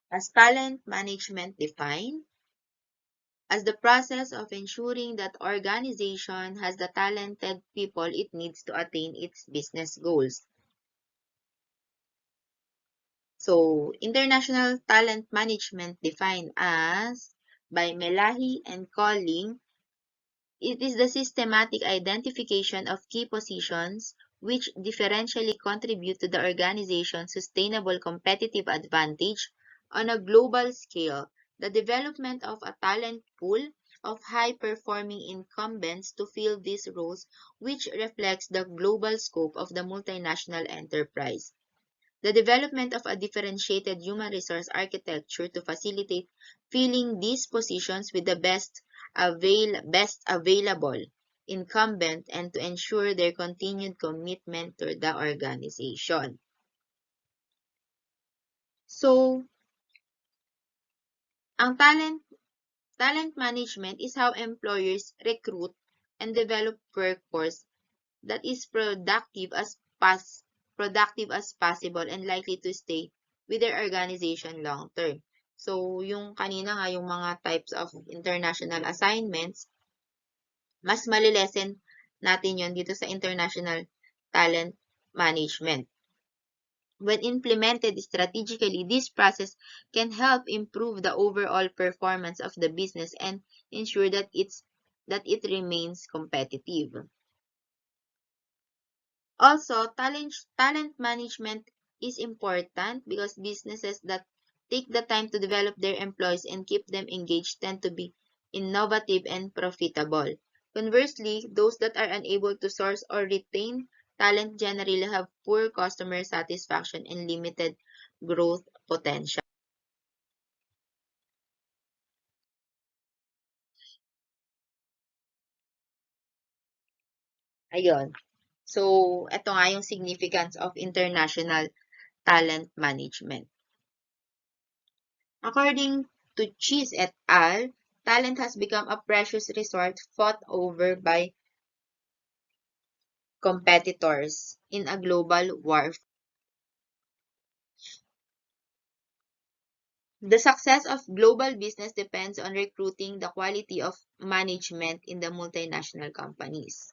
As talent management defined, as the process of ensuring that organization has the talented people it needs to attain its business goals. So, international talent management defined as by Melahi and Colling, it is the systematic identification of key positions which differentially contribute to the organization's sustainable competitive advantage on a global scale, the development of a talent pool of high-performing incumbents to fill these roles, which reflects the global scope of the multinational enterprise. The development of a differentiated human resource architecture to facilitate filling these positions with the best available incumbent and to ensure their continued commitment to the organization. So, ang talent management is how employers recruit and develop workforce that is productive as possible and likely to stay with their organization long term. So, yung kanina nga, yung mga types of international assignments, mas malilesen natin yon dito sa international talent management. When implemented strategically, this process can help improve the overall performance of the business and ensure that it remains competitive. Also, talent management is important because businesses that take the time to develop their employees and keep them engaged tend to be innovative and profitable. Conversely, those that are unable to source or retain talent generally have poor customer satisfaction and limited growth potential. Ayun. So, ito nga yung significance of international talent management. According to Cheese et al., talent has become a precious resource fought over by competitors in a global war. The success of global business depends on recruiting the quality of management in the multinational companies.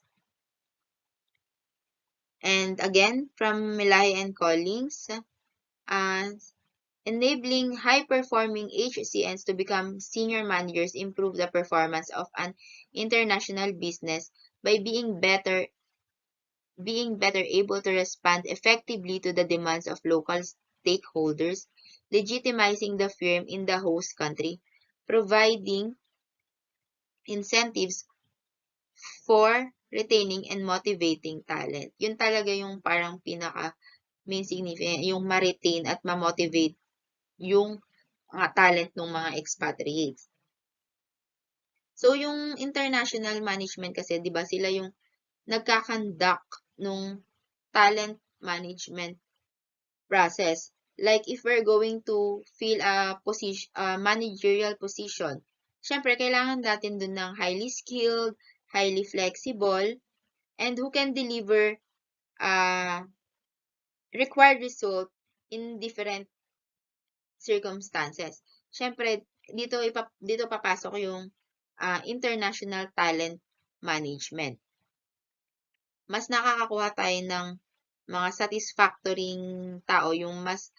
And again, from Milay and Collins, enabling high-performing HCNs to become senior managers improve the performance of an international business by being better able to respond effectively to the demands of local stakeholders, legitimizing the firm in the host country, providing incentives for retaining and motivating talent. Yun talaga yung parang pinaka main significant, yung ma-retain at ma-motivate yung mga talent ng mga expatriates. So, yung international management kasi, di ba, sila yung nagkakandak nung talent management process. Like, if we're going to fill a managerial position, syempre, kailangan natin dun ng highly skilled, highly flexible, and who can deliver required result in different circumstances. Syempre, dito papasok yung international talent management. Mas nakakakuha tayo ng mga satisfactory tao, yung mas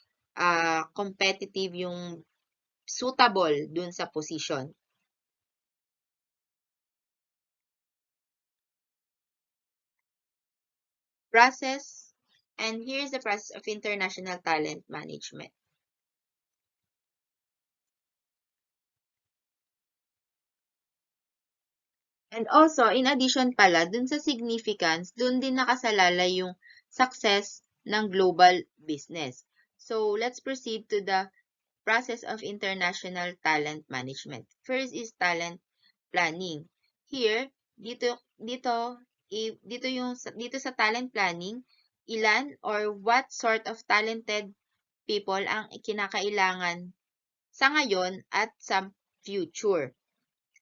competitive, yung suitable dun sa position. Process, and here's the process of international talent management. And also, in addition pala, dun sa significance, dun din nakasalalay yung success ng global business. So, let's proceed to the process of international talent management. First is talent planning. Here, dito sa talent planning, ilan or what sort of talented people ang kinakailangan sa ngayon at sa future.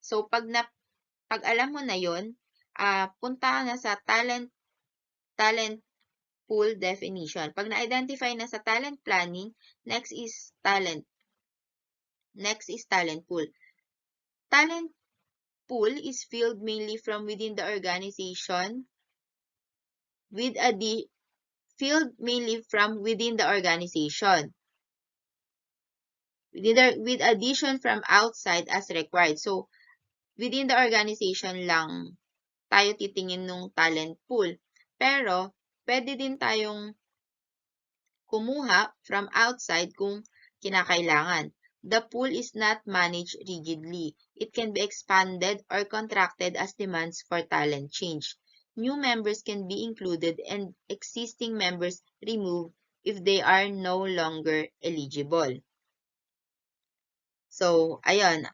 So, pag alam mo na yon, punta ka na sa talent pool definition. Pag na-identify na sa talent planning, next is talent pool. Talent pool is filled mainly from within the organization with addition from outside as required. So, within the organization lang tayo titingin ng talent pool. Pero, pwede din tayong kumuha from outside kung kinakailangan. The pool is not managed rigidly. It can be expanded or contracted as demands for talent change. New members can be included and existing members removed if they are no longer eligible. So, ayun.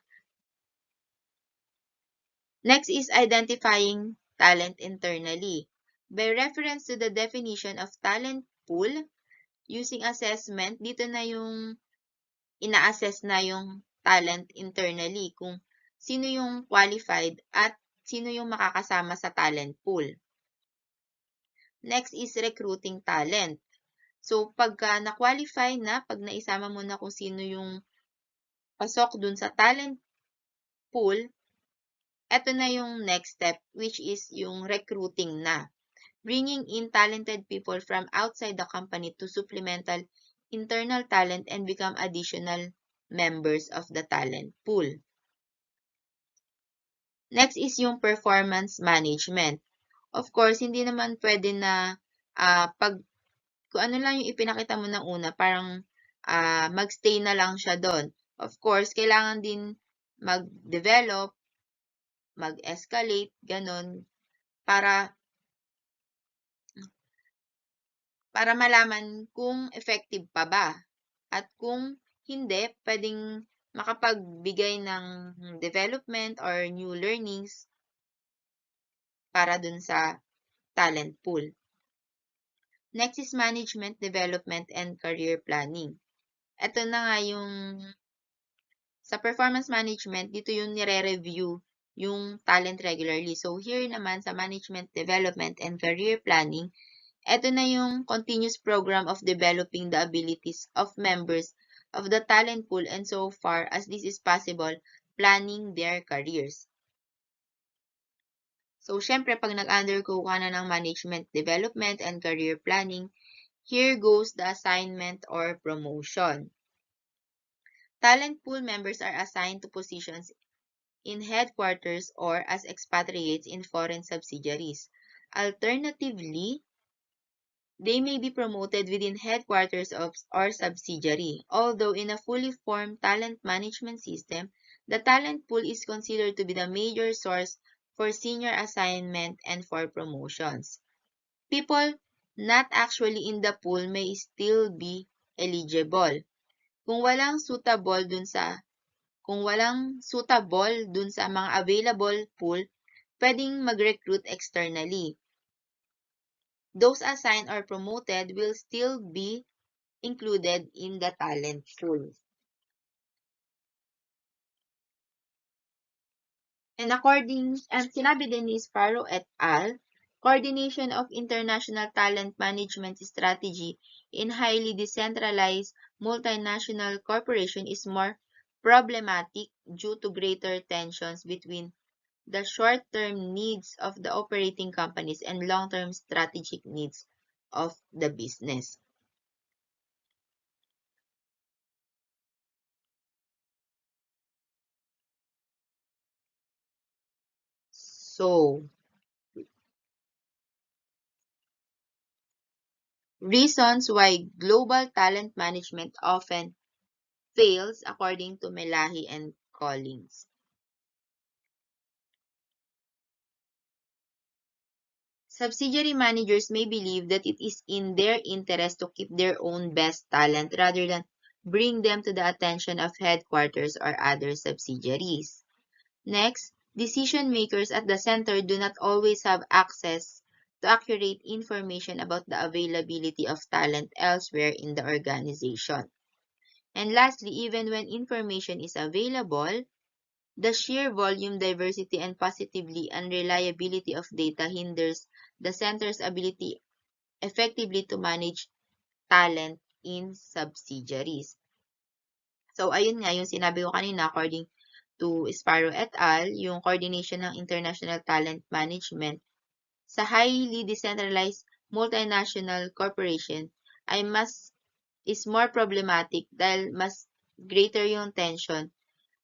Next is identifying talent internally. By reference to the definition of talent pool, using assessment, dito na yung ina-assess na yung talent internally, kung sino yung qualified at sino yung makakasama sa talent pool. Next is recruiting talent. So, pagka na-qualify na, pag naisama mo na kung sino yung pasok dun sa talent pool, eto na yung next step, which is yung recruiting na. Bringing in talented people from outside the company to supplemental internal talent and become additional members of the talent pool. Next is yung performance management. Of course, hindi naman pwede na kung ano lang yung ipinakita mo na una, parang magstay na lang siya doon. Of course, kailangan din mag-develop, mag-escalate, ganun, para malaman kung effective pa ba. At kung hindi, pwedeng makapagbigay ng development or new learnings para dun sa talent pool. Next is management development and career planning. Ito na nga yung sa performance management, dito yung nire-review yung talent regularly. So here naman sa management development and career planning, ito na yung continuous program of developing the abilities of members of the talent pool and so far as this is possible, planning their careers. So, syempre, pag nag-undergo ka na ng management development and career planning, here goes the assignment or promotion. Talent pool members are assigned to positions in headquarters or as expatriates in foreign subsidiaries. Alternatively, they may be promoted within headquarters of or subsidiary. Although in a fully formed talent management system, the talent pool is considered to be the major source for senior assignment and for promotions. People not actually in the pool may still be eligible. Kung walang suitable dun sa mga available pool, pwedeng mag-recruit externally. Those assigned or promoted will still be included in the talent pool. And sinabi din ni Sparrow et al., coordination of international talent management strategy in highly decentralized multinational corporation is more problematic due to greater tensions between the short-term needs of the operating companies and long-term strategic needs of the business. So, reasons why global talent management often fails according to Melahi and Collins. Subsidiary managers may believe that it is in their interest to keep their own best talent rather than bring them to the attention of headquarters or other subsidiaries. Next, decision makers at the center do not always have access to accurate information about the availability of talent elsewhere in the organization. And lastly, even when information is available, the sheer volume, diversity, and positively unreliability of data hinders the center's ability effectively to manage talent in subsidiaries. So, ayun nga, yung sinabi ko kanina, according to Sparrow et al., yung coordination ng international talent management sa highly decentralized multinational corporation ay is more problematic dahil mas greater yung tension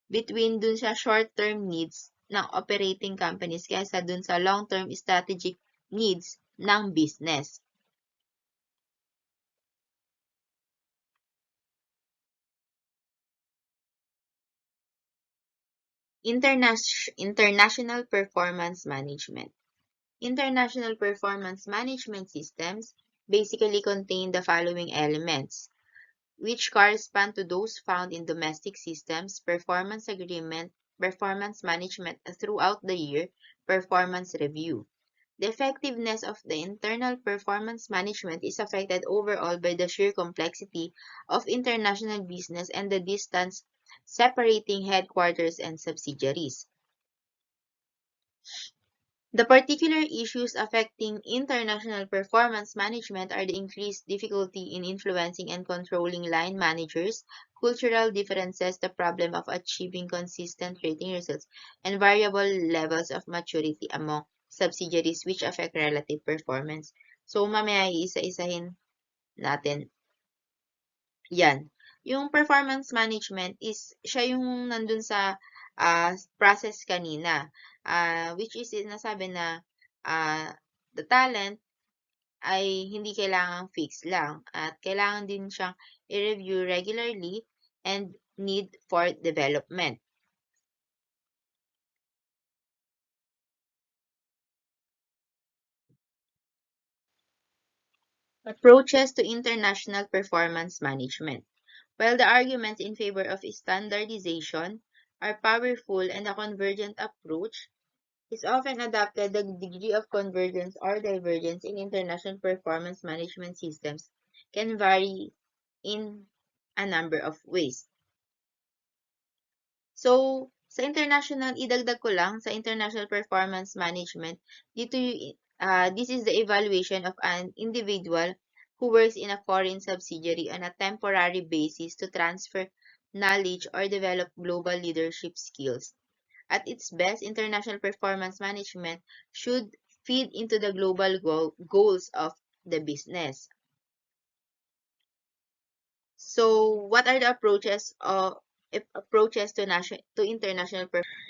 between dun sa short-term needs ng operating companies kaysa dun sa long-term strategic needs ng business. International performance management. International performance management systems basically contain the following elements, which correspond to those found in domestic systems: performance agreement, performance management throughout the year, performance review. The effectiveness of the internal performance management is affected overall by the sheer complexity of international business and the distance separating headquarters and subsidiaries. The particular issues affecting international performance management are the increased difficulty in influencing and controlling line managers, cultural differences, the problem of achieving consistent rating results, and variable levels of maturity among subsidiaries which affect relative performance. So, mamaya iisa-isahin natin yan. Yung performance management is, siya yung nandun sa process kanina, which is nasabi na the talent ay hindi kailangang fix lang at kailangan din siyang i-review regularly and need for development. Approaches to international performance management. While the arguments in favor of standardization are powerful and a convergent approach is often adopted. The degree of convergence or divergence in international performance management systems can vary in a number of ways. So, idagdag ko lang, sa international performance management, dito this is the evaluation of an individual who works in a foreign subsidiary on a temporary basis to transfer knowledge or develop global leadership skills. At its best, international performance management should feed into the global goals of the business. So, what are the approaches to international performance?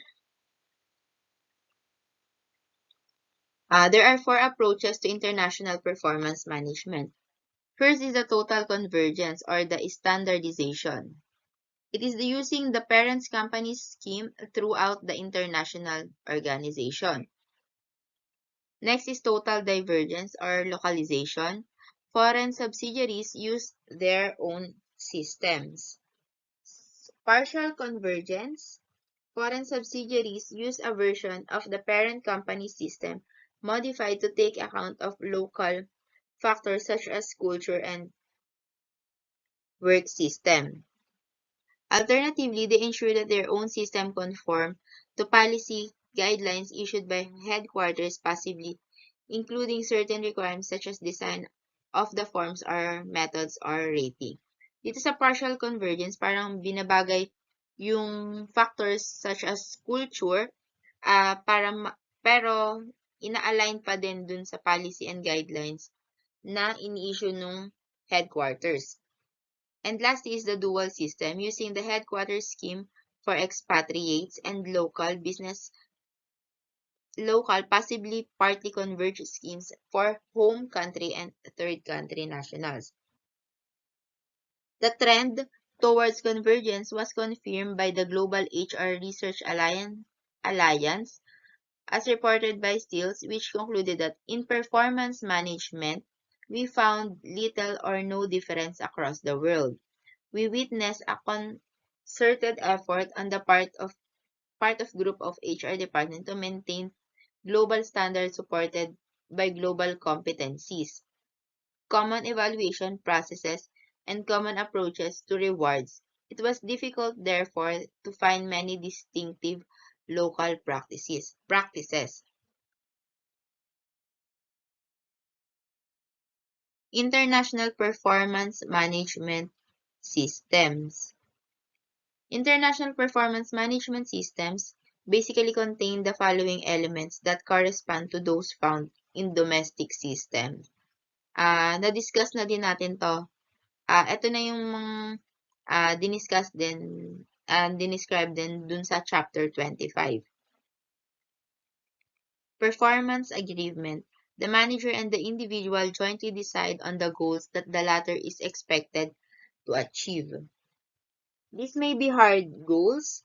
There are four approaches to international performance management. First is the total convergence or the standardization. It is the using the parent company's scheme throughout the international organization. Next is total divergence or localization. Foreign subsidiaries use their own systems. Partial convergence. Foreign subsidiaries use a version of the parent company's system modified to take account of local factors such as culture and work system. Alternatively, they ensure that their own system conform to policy guidelines issued by headquarters passively, including certain requirements such as design of the forms or methods or rating. Dito sa partial convergence, parang binabagay yung factors such as culture, pero ina-align pa din dun sa policy and guidelines na ini-issue nung headquarters. And lastly is the dual system, using the headquarters scheme for expatriates and local possibly partly converged schemes for home country and third country nationals. The trend towards convergence was confirmed by the Global HR Research Alliance as reported by Steels, which concluded that in performance management, we found little or no difference across the world. We witnessed a concerted effort on the part of group of HR department to maintain global standards supported by global competencies, common evaluation processes, and common approaches to rewards. It was difficult, therefore, to find many distinctive local practices. International performance management systems. International performance management systems basically contain the following elements that correspond to those found in domestic systems. Na-discuss na din natin to. Ito na yung diniscuss din, dinescribe din dun sa chapter 25. Performance agreement. The manager and the individual jointly decide on the goals that the latter is expected to achieve. This may be hard goals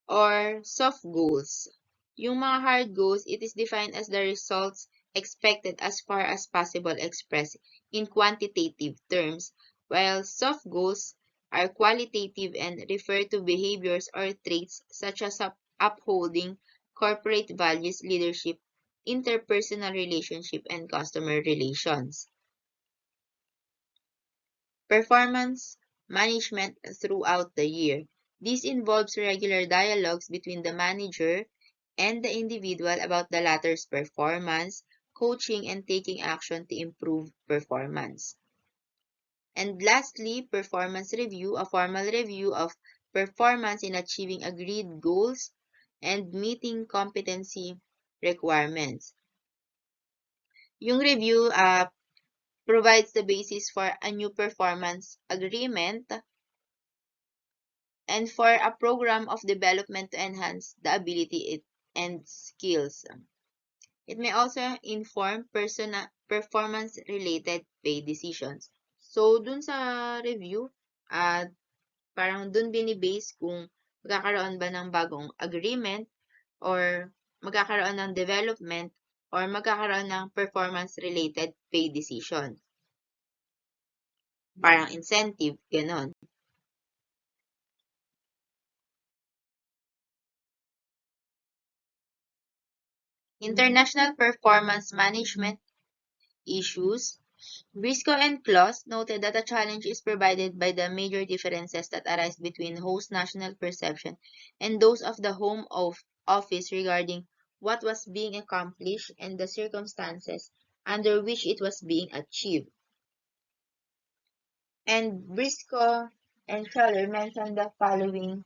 or soft goals. Yung mga hard goals, it is defined as the results expected as far as possible expressed in quantitative terms, while soft goals are qualitative and refer to behaviors or traits such as upholding corporate values, leadership, interpersonal relationship, and customer relations. Performance management throughout the year. This involves regular dialogues between the manager and the individual about the latter's performance, coaching, and taking action to improve performance. And lastly, performance review, a formal review of performance in achieving agreed goals and meeting competency requirements. Yung review provides the basis for a new performance agreement and for a program of development to enhance the ability and skills. It may also inform performance-related pay decisions. So, dun sa review, parang dun binibase kung magkakaroon ba ng bagong agreement or magkakaroon ng development or magkakaroon ng performance-related pay decision. Parang incentive, ganon. International performance management issues. Briscoe and Claus noted that a challenge is provided by the major differences that arise between host national perception and those of the home of office regarding what was being accomplished and the circumstances under which it was being achieved. And Briscoe and Scheller mentioned the following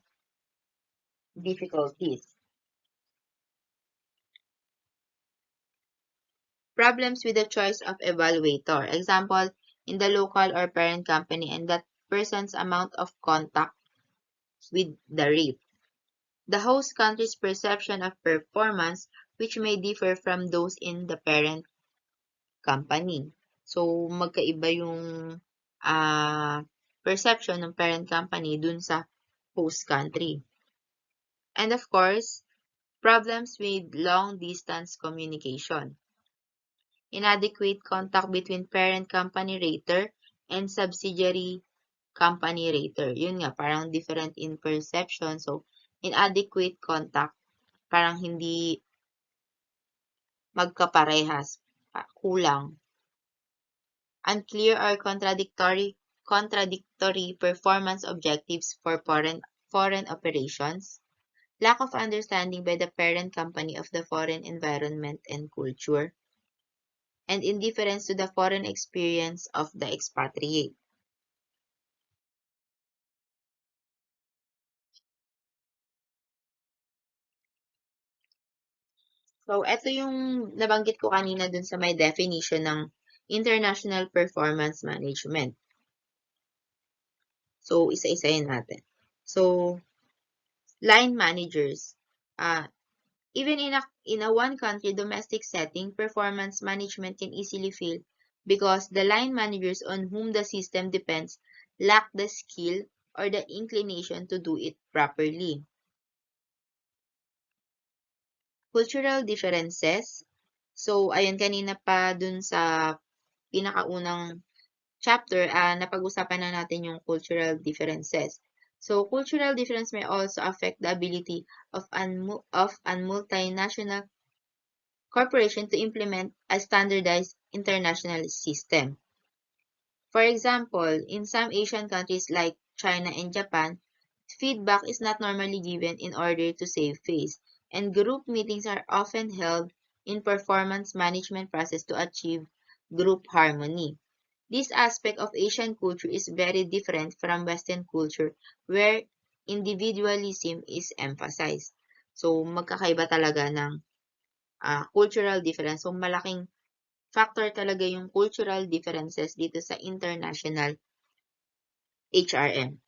difficulties. Problems with the choice of evaluator. Example, in the local or parent company and that person's amount of contact with the rate. The host country's perception of performance, which may differ from those in the parent company. So, magkaiba yung perception ng parent company dun sa host country. And of course, problems with long-distance communication. Inadequate contact between parent company rater and subsidiary company rater. Yun nga, parang different in perception. So, inadequate contact, parang hindi magkaparehas, kulang. Unclear or contradictory performance objectives for foreign operations. Lack of understanding by the parent company of the foreign environment and culture. And indifference to the foreign experience of the expatriate. So, ito yung nabanggit ko kanina dun sa may definition ng International Performance Management. So, isa-isayin natin. So, line managers. Even in a one country domestic setting, performance management can easily fail because the line managers on whom the system depends lack the skill or the inclination to do it properly. Cultural differences. So, ayun, kanina pa dun sa pinakaunang chapter, napag-usapan na natin yung cultural differences. So, cultural difference may also affect the ability of a multinational corporation to implement a standardized international system. For example, in some Asian countries like China and Japan, feedback is not normally given in order to save face, and group meetings are often held in performance management process to achieve group harmony. This aspect of Asian culture is very different from Western culture where individualism is emphasized. So, magkakaiba talaga ng cultural difference. So, malaking factor talaga yung cultural differences dito sa international HRM.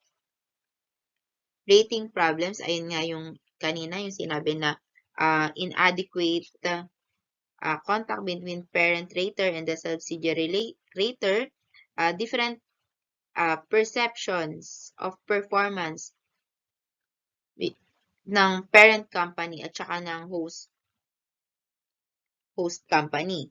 Rating problems, ayun nga yung kanina, yung sinabi na inadequate contact between parent rater and the subsidiary rater, different perceptions of performance ng parent company at saka ng host company.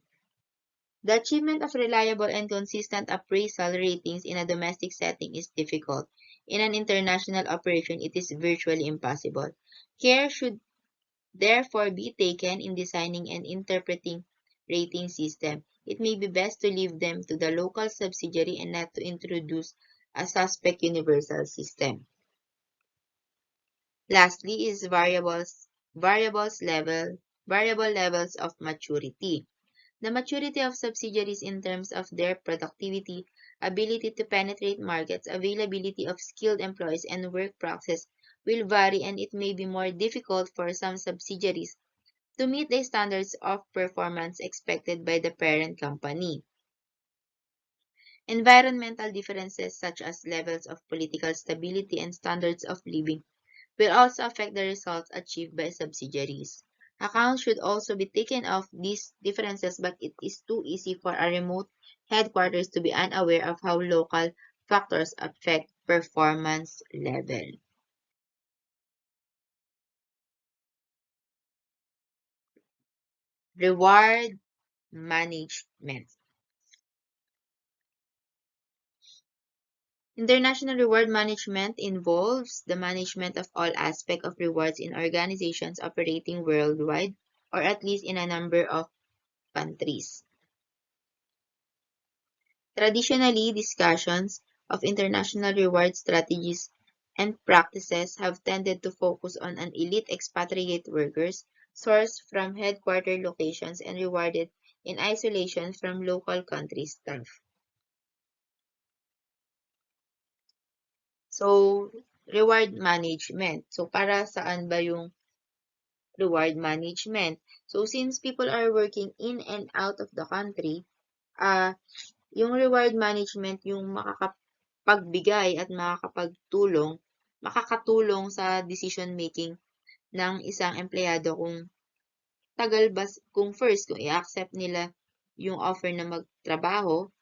The achievement of reliable and consistent appraisal ratings in a domestic setting is difficult. In an international operation, it is virtually impossible. Care should therefore be taken in designing and interpreting rating system. It may be best to leave them to the local subsidiary and not to introduce a suspect universal system. Lastly is variable levels of maturity. The maturity of subsidiaries in terms of their productivity, ability to penetrate markets, availability of skilled employees, and work practice will vary, and it may be more difficult for some subsidiaries to meet the standards of performance expected by the parent company. Environmental differences such as levels of political stability and standards of living will also affect the results achieved by subsidiaries. Account should also be taken of these differences, but it is too easy for a remote headquarters to be unaware of how local factors affect performance level. Reward management. International reward management involves the management of all aspects of rewards in organizations operating worldwide. or at least in a number of countries. Traditionally, discussions of international reward strategies and practices have tended to focus on an elite expatriate workers sourced from headquarter locations and rewarded in isolation from local country staff. So, reward management. So, para saan ba yung reward management? So, since people are working in and out of the country, yung reward management yung makakapagbigay at makakatulong sa decision making ng isang empleyado kung first, kung i-accept nila yung offer na magtrabaho,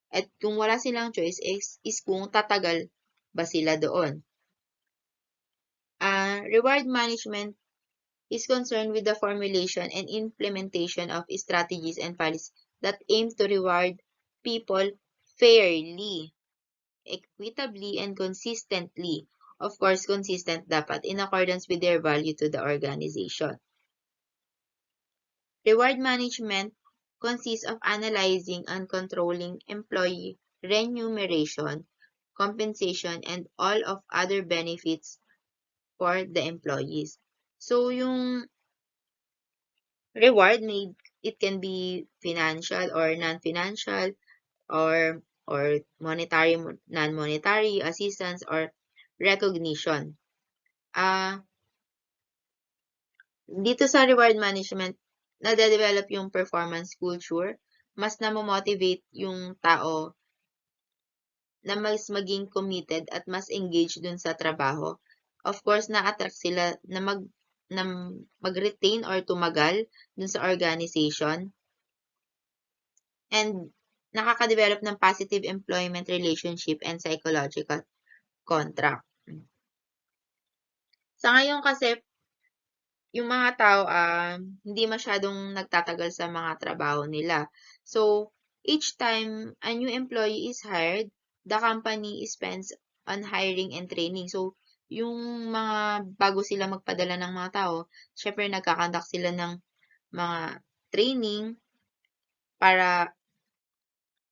at kung wala silang choice is kung tatagal ba sila doon. Reward management is concerned with the formulation and implementation of strategies and policies that aim to reward people fairly, equitably, and consistently. Of course, consistent dapat in accordance with their value to the organization. Reward management consists of analyzing and controlling employee remuneration, compensation, and all of other benefits for the employees. So, yung reward it can be financial or non-financial, or monetary, non-monetary assistance, or recognition. Dito sa reward management, nade-develop yung performance culture, mas namomotivate yung tao na mas maging committed at mas engaged dun sa trabaho. Of course, na-attract sila na mag-retain or tumagal dun sa organization. And nakaka-develop ng positive employment relationship and psychological contract. Sa ngayon kasi, yung mga tao hindi masyadong nagtatagal sa mga trabaho nila. So, each time a new employee is hired, the company spends on hiring and training. So, yung mga bago sila magpadala ng mga tao, syempre nagkakandak sila ng mga training para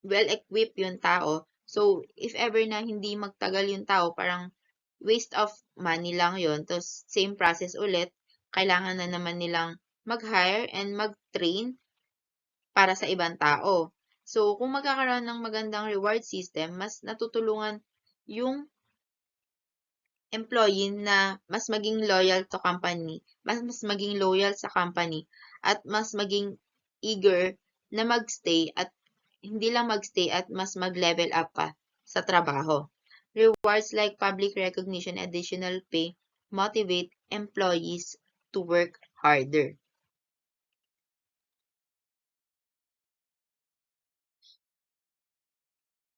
well-equipped yung tao. So, if ever na hindi magtagal yung tao, parang waste of money lang yun. Tapos, same process ulit, kailangan na naman nilang mag-hire and mag-train para sa ibang tao. So, kung magkakaroon ng magandang reward system, mas natutulungan yung employee na mas maging loyal to company, mas maging loyal sa company, at mas maging eager na magstay at hindi lang magstay at mas mag-level up pa sa trabaho. Rewards like public recognition, additional pay, motivate employees to work harder.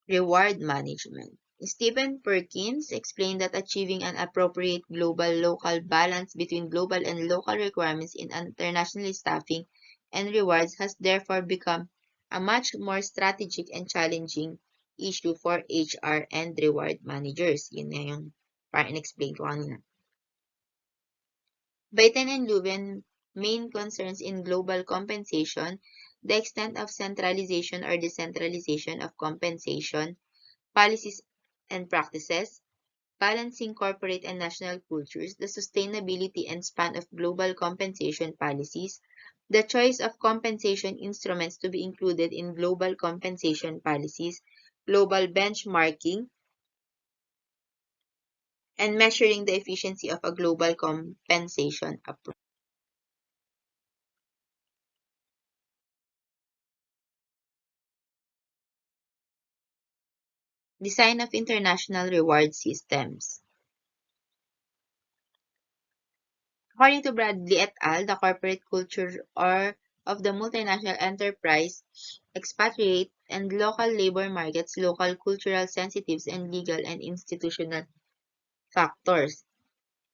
Reward management. Stephen Perkins explained that achieving an appropriate global-local balance between global and local requirements in international staffing and rewards has therefore become a much more strategic and challenging issue for HR and reward managers. Yun na yung parang in-explain ko kanina. Baiten and Leuven main concerns in global compensation, the extent of centralization or decentralization of compensation, policies and practices, balancing corporate and national cultures, the sustainability and span of global compensation policies, the choice of compensation instruments to be included in global compensation policies, global benchmarking, and measuring the efficiency of a global compensation approach. Design of international reward systems. According to Bradley et al., the corporate culture of the multinational enterprise, expatriate and local labor markets, local cultural sensitives, and legal and institutional factors.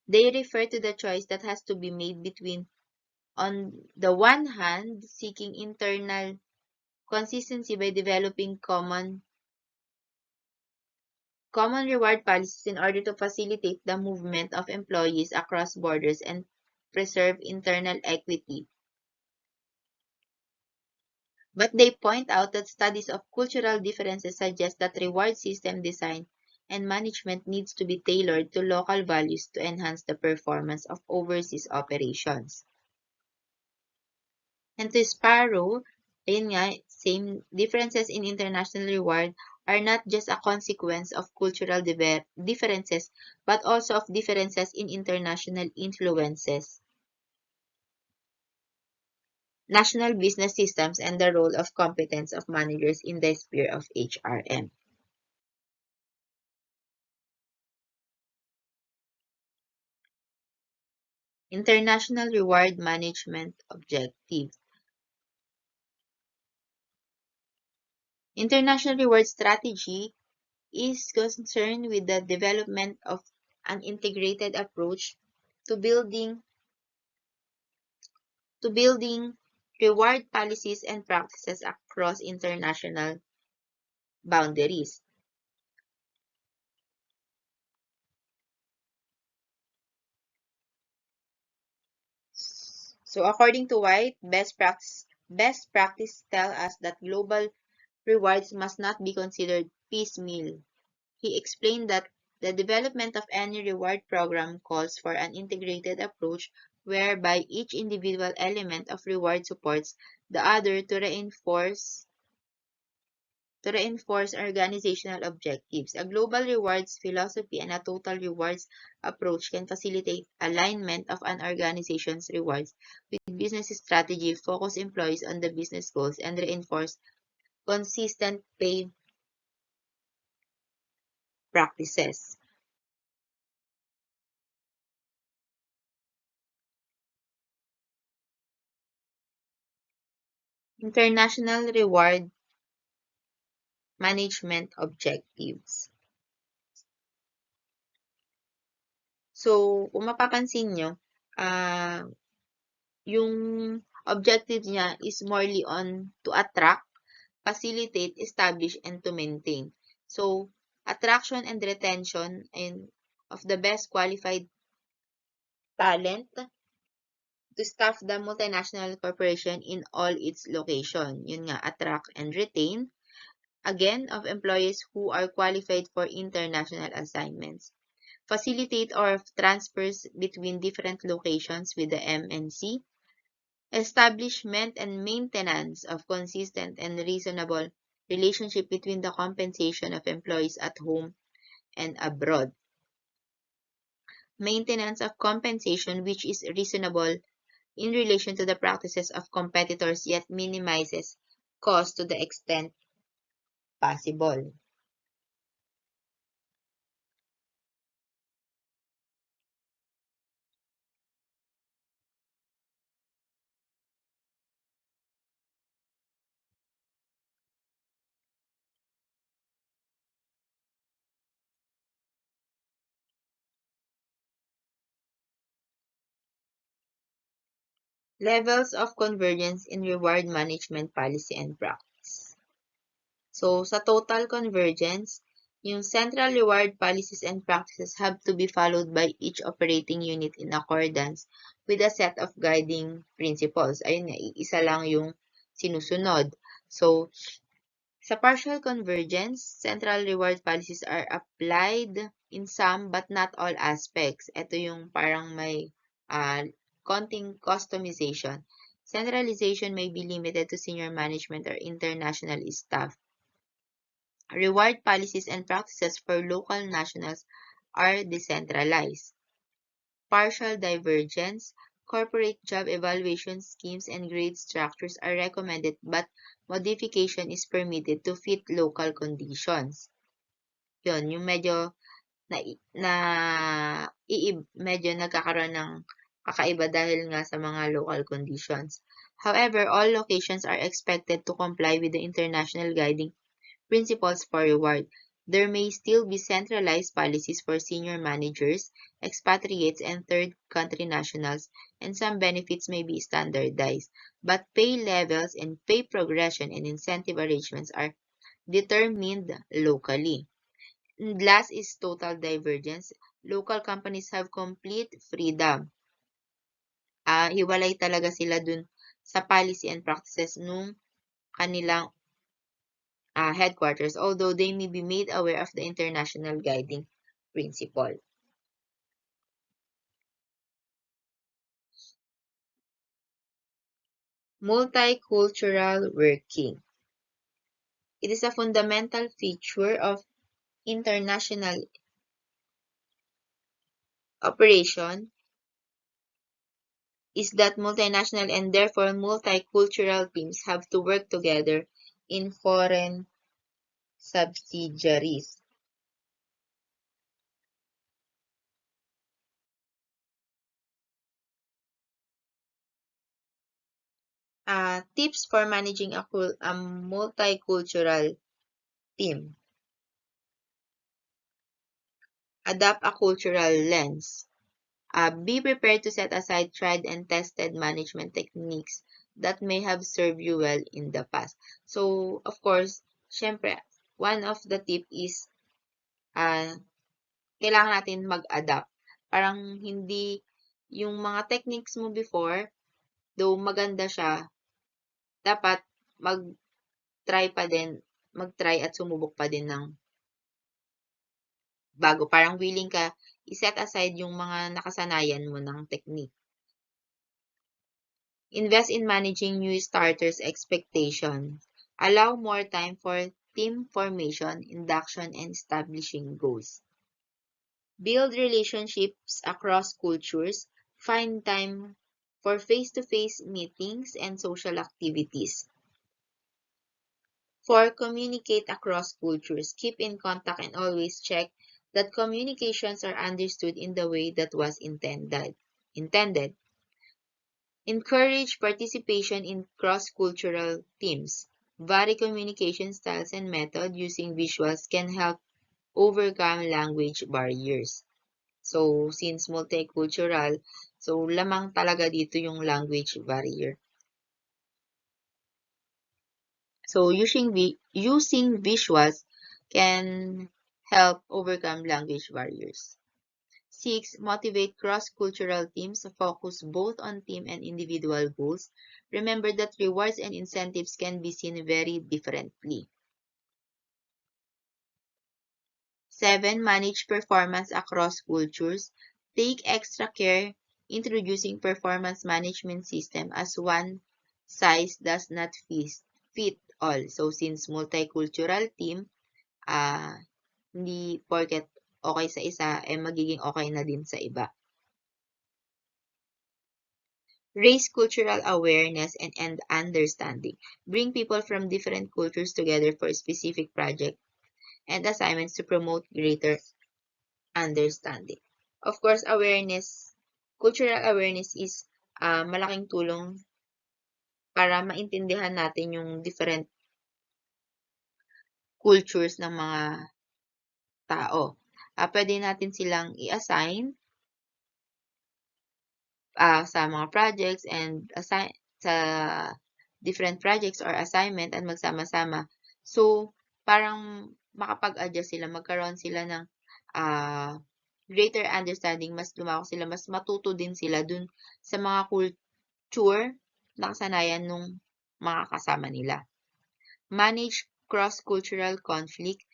They refer to the choice that has to be made between, on the one hand, seeking internal consistency by developing common reward policies in order to facilitate the movement of employees across borders and preserve internal equity. But they point out that studies of cultural differences suggest that reward system design and management needs to be tailored to local values to enhance the performance of overseas operations. And to Sparrow, ayun nga, same differences in international reward are not just a consequence of cultural differences, but also of differences in international influences, national business systems, and the role of competence of managers in the sphere of HRM. International reward management objectives. International reward strategy is concerned with the development of an integrated approach to building reward policies and practices across international boundaries. So according to White, best practice tell us that global rewards must not be considered piecemeal. He explained that the development of any reward program calls for an integrated approach whereby each individual element of reward supports the other to reinforce organizational objectives. A global rewards philosophy and a total rewards approach can facilitate alignment of an organization's rewards with business strategy, focus employees on the business goals, and reinforce consistent pay practices. International reward management objectives. So, kung mapapansin nyo, ah, yung objective niya is morely on to attract, facilitate, establish, and to maintain. So, attraction and retention of the best qualified talent to staff the multinational corporation in all its location. Yun nga, attract and retain. Again, of employees who are qualified for international assignments. Facilitate or transfers between different locations with the MNC. Establishment and maintenance of consistent and reasonable relationship between the compensation of employees at home and abroad. Maintenance of compensation which is reasonable in relation to the practices of competitors yet minimizes cost to the extent possible. Levels of convergence in reward management policy and practice. So, sa total convergence, yung central reward policies and practices have to be followed by each operating unit in accordance with a set of guiding principles. Ayun nga, isa lang yung sinusunod. So, sa partial convergence, central reward policies are applied in some but not all aspects. Ito yung parang may konting customization. Centralization may be limited to senior management or international staff. Reward policies and practices for local nationals are decentralized. Partial divergence, corporate job evaluation schemes and grade structures are recommended but modification is permitted to fit local conditions. Yun, yung medyo na medyo nagkakaroon ng kakaiba dahil nga sa mga local conditions. However, all locations are expected to comply with the international guiding principles for reward. There may still be centralized policies for senior managers, expatriates, and third country nationals, and some benefits may be standardized. But pay levels and pay progression and incentive arrangements are determined locally. And last is total divergence. Local companies have complete freedom. Hiwalay talaga sila dun sa policy and practices nung kanilang headquarters, although they may be made aware of the international guiding principle. Multicultural working. It is a fundamental feature of international operation is that multinational and therefore multicultural teams have to work together in foreign subsidiaries. Tips for managing a multicultural team. Adopt a cultural lens. Be prepared to set aside tried and tested management techniques that may have served you well in the past. So, of course, syempre, one of the tip is uh, kailangan natin mag-adapt. Parang hindi yung mga techniques mo before, though maganda siya, dapat mag-try pa din, mag-try at sumubok pa din ng bago. Parang willing ka i-set aside yung mga nakasanayan mo ng technique. Invest in managing new starters' expectations. Allow more time for team formation, induction, and establishing goals. Build relationships across cultures. Find time for face-to-face meetings and social activities. 4. Communicate across cultures. Keep in contact and always check that communications are understood in the way that was intended. Encourage participation in cross-cultural teams. Vary communication styles and method using visuals can help overcome language barriers. So, since multicultural, so lamang talaga dito yung language barrier. So, using visuals can help overcome language barriers. 6. Motivate cross-cultural teams to focus both on team and individual goals. Remember that rewards and incentives can be seen very differently. 7. Manage performance across cultures. Take extra care introducing performance management system as one size does not fit all. So, since multicultural team, hindi porket okay sa isa, magiging okay na din sa iba. Raise cultural awareness and understanding. Bring people from different cultures together for specific projects and assignments to promote greater understanding. Of course, cultural awareness is malaking tulong para maintindihan natin yung different cultures ng mga tao. Pwede natin silang i-assign sa mga projects and sa different projects or assignment at magsama-sama. So, parang makapag-adjust sila, magkaroon sila ng greater understanding, mas lumawak sila, mas matuto din sila dun sa mga culture na kasanayan nung mga kasama nila. Manage cross-cultural conflict.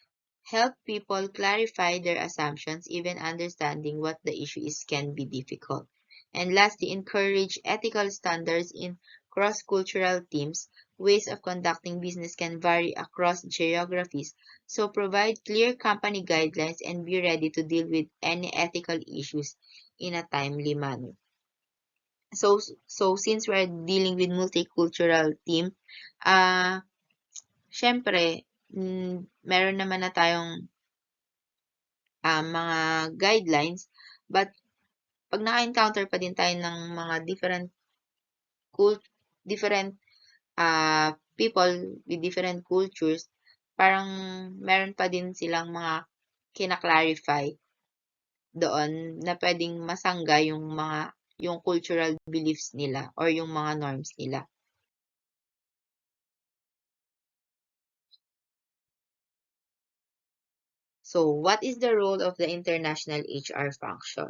Help people clarify their assumptions, even understanding what the issue is can be difficult. And lastly, encourage ethical standards in cross-cultural teams. Ways of conducting business can vary across geographies, so provide clear company guidelines and be ready to deal with any ethical issues in a timely manner. So since we're dealing with multicultural team, syempre, meron naman na tayong mga guidelines, but pag naka-encounter pa din tayo ng mga different people with different cultures, parang meron pa din silang mga kina-clarify doon na pwedeng masangga yung cultural beliefs nila or yung mga norms nila. So, what is the role of the international HR function?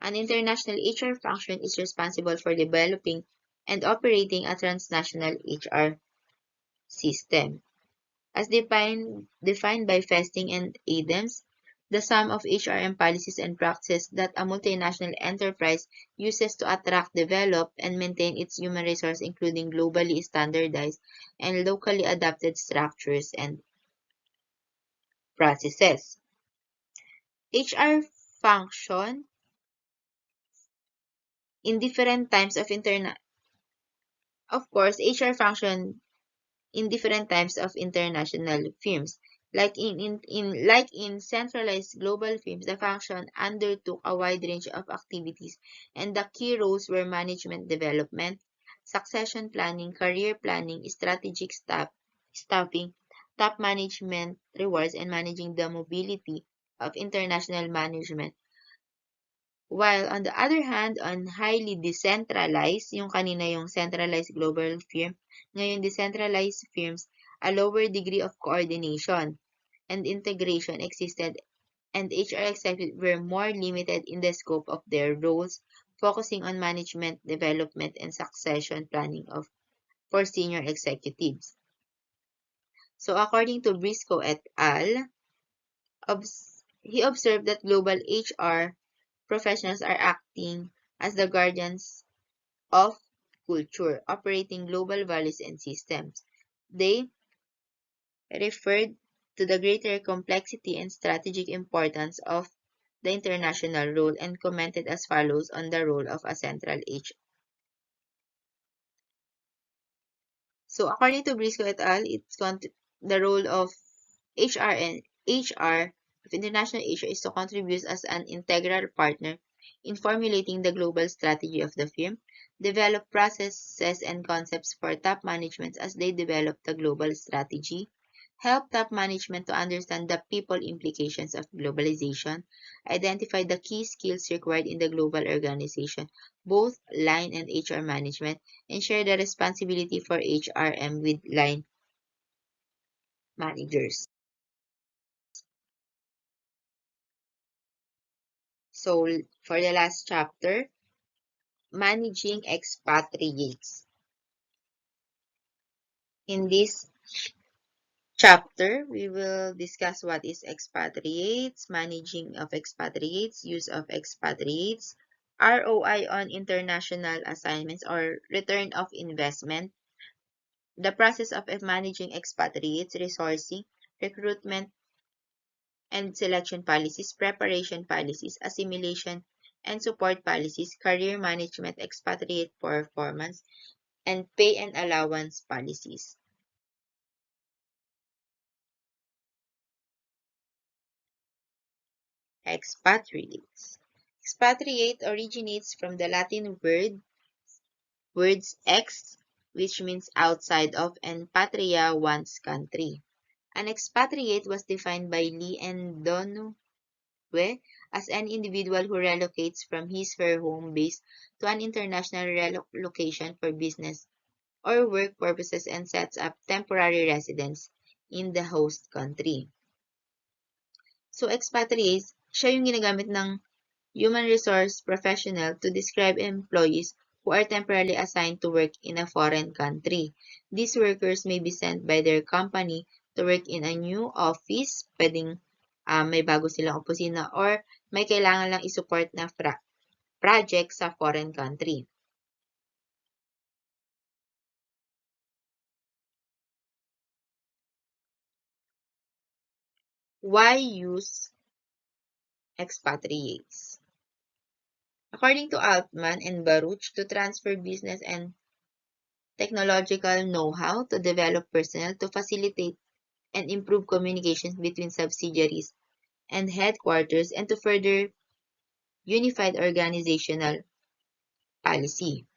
An international HR function is responsible for developing and operating a transnational HR system. As defined by Festing and Adams, the sum of HRM policies and practices that a multinational enterprise uses to attract, develop, and maintain its human resource, including globally standardized and locally adapted structures and processes. HR function in different times of of course, HR function in different types of international firms. Like in centralized global firms, the function undertook a wide range of activities, and the key roles were management development, succession planning, career planning, strategic staffing, top management rewards, and managing the mobility of international management. While on the other hand, on highly decentralized, yung kanina yung centralized global firm, ngayon decentralized firms, a lower degree of coordination and integration existed, and HR executives were more limited in the scope of their roles, focusing on management, development, and succession planning for senior executives. So according to Briscoe et al., he observed that global HR professionals are acting as the guardians of culture, operating global values and systems. They referred to the greater complexity and strategic importance of the international role and commented as follows on the role of a central HR. So according to Briscoe et al., the role of HR of international HR is to contribute as an integral partner in formulating the global strategy of the firm, develop processes and concepts for top management as they develop the global strategy, help top management to understand the people implications of globalization, identify the key skills required in the global organization, both line and HR management, and share the responsibility for HRM with line managers. So, for the last chapter, managing expatriates. In this chapter, we will discuss what is expatriates, managing of expatriates, use of expatriates, ROI on international assignments or return of investment, the process of managing expatriates, resourcing, recruitment and selection policies, preparation policies, assimilation and support policies, career management, expatriate performance, and pay and allowance policies. Expatriates. Expatriate originates from the Latin words ex, which means outside of, and patria, one's country. An expatriate was defined by Lee and Donohue as an individual who relocates from his or her home base to an international relocation for business or work purposes and sets up temporary residence in the host country. So, expatriates, siya yung ginagamit ng human resource professional to describe employees who are temporarily assigned to work in a foreign country. These workers may be sent by their company to work in a new office, pwedeng may bago silang opisina, or may kailangan lang isupport na project sa foreign country. Why use expatriates? According to Altman and Baruch, to transfer business and technological know-how, to develop personnel, to facilitate and improve communications between subsidiaries and headquarters, and to further unified organizational policy.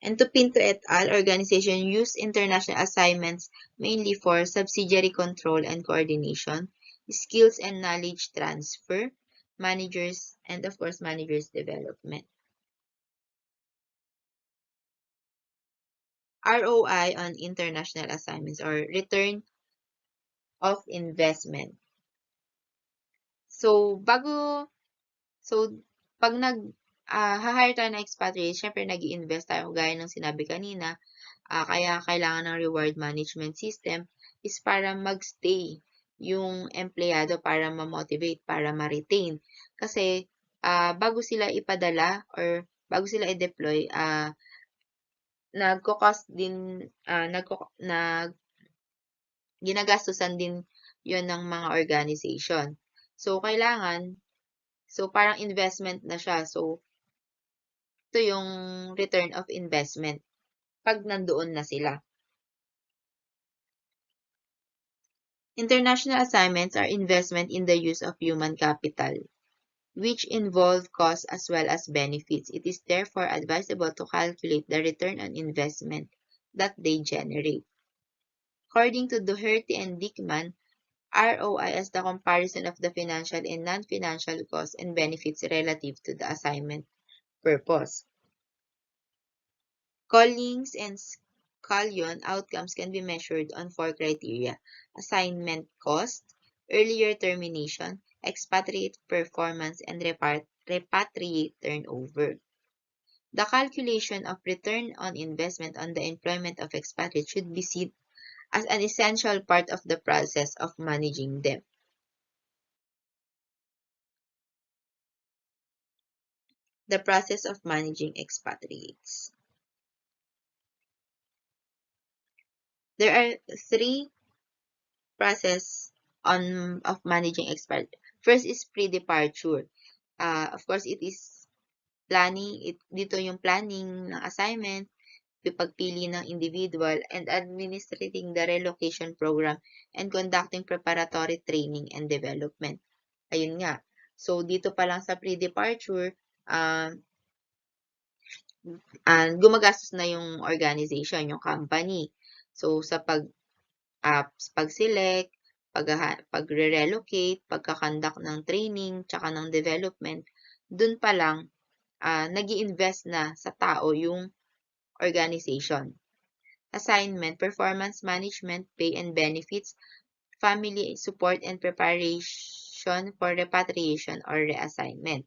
And to Pinto et al., organization use international assignments mainly for subsidiary control and coordination, skills and knowledge transfer, managers, and of course, managers development. ROI on international assignments or return of investment. So, pag hire tayo ng expatriate, syempre nag invest tayo, gaya ng sinabi kanina, Kaya kailangan ng reward management system is para mag-stay yung empleyado, para ma-motivate, para ma-retain. Kasi bago sila ipadala or bago sila i-deploy, nagko-cost din, ginagastusan din yon ng mga organization. So, parang investment na siya. So, ito yung return of investment pag nandoon na sila. International assignments are investment in the use of human capital, which involve costs as well as benefits. It is therefore advisable to calculate the return on investment that they generate. According to Doherty and Dickman, ROI is the comparison of the financial and non-financial costs and benefits relative to the assignment purpose. Collins and Scaglion outcomes can be measured on 4 criteria: assignment cost, earlier termination, expatriate performance, and repatriate turnover. The calculation of return on investment on the employment of expatriates should be seen as an essential part of the process of managing them. The process of managing expatriates. There are 3 process of managing expatriates. First is pre-departure. Of course, it is planning. Dito yung planning ng assignment, pagpili ng individual, and administrating the relocation program, and conducting preparatory training and development. Ayun nga. So, dito pa lang sa pre-departure, gumagastos na yung organization, yung company. So, sa pag-select, pag-relocate, pagkakandak ng training, tsaka ng development, dun pa lang, nag-i-invest na sa tao yung organization. Assignment, performance management, pay and benefits, family support and preparation for repatriation or reassignment.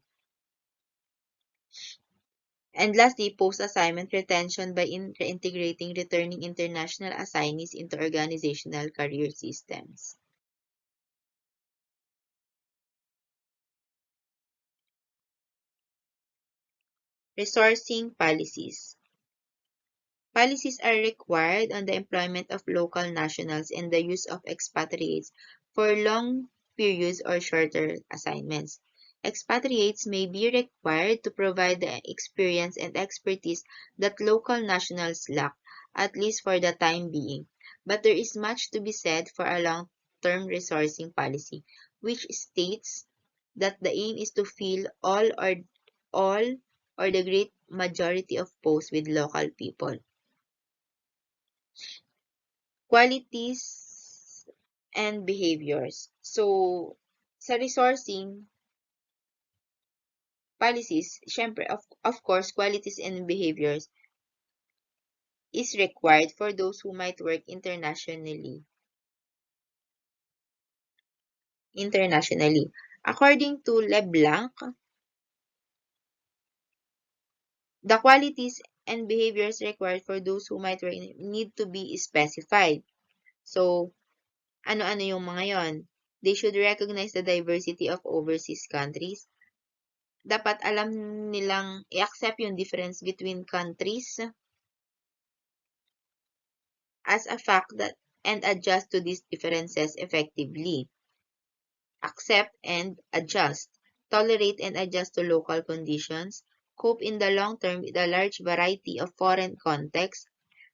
And lastly, post-assignment retention by reintegrating returning international assignees into organizational career systems. Resourcing policies. Policies are required on the employment of local nationals and the use of expatriates for long periods or shorter assignments. Expatriates may be required to provide the experience and expertise that local nationals lack, at least for the time being. But there is much to be said for a long-term resourcing policy, which states that the aim is to fill all or the great majority of posts with local people. Qualities and behaviors. So, sa resourcing policies, syempre, of course, qualities and behaviors is required for those who might work internationally. According to LeBlanc, the qualities and behaviors required for those who might work need to be specified. So, ano-ano yung mga yon? They should recognize the diversity of overseas countries. Dapat alam nilang i-accept yung difference between countries as a fact and adjust to these differences effectively. Accept and adjust. Tolerate and adjust to local conditions. Cope in the long term with a large variety of foreign contexts.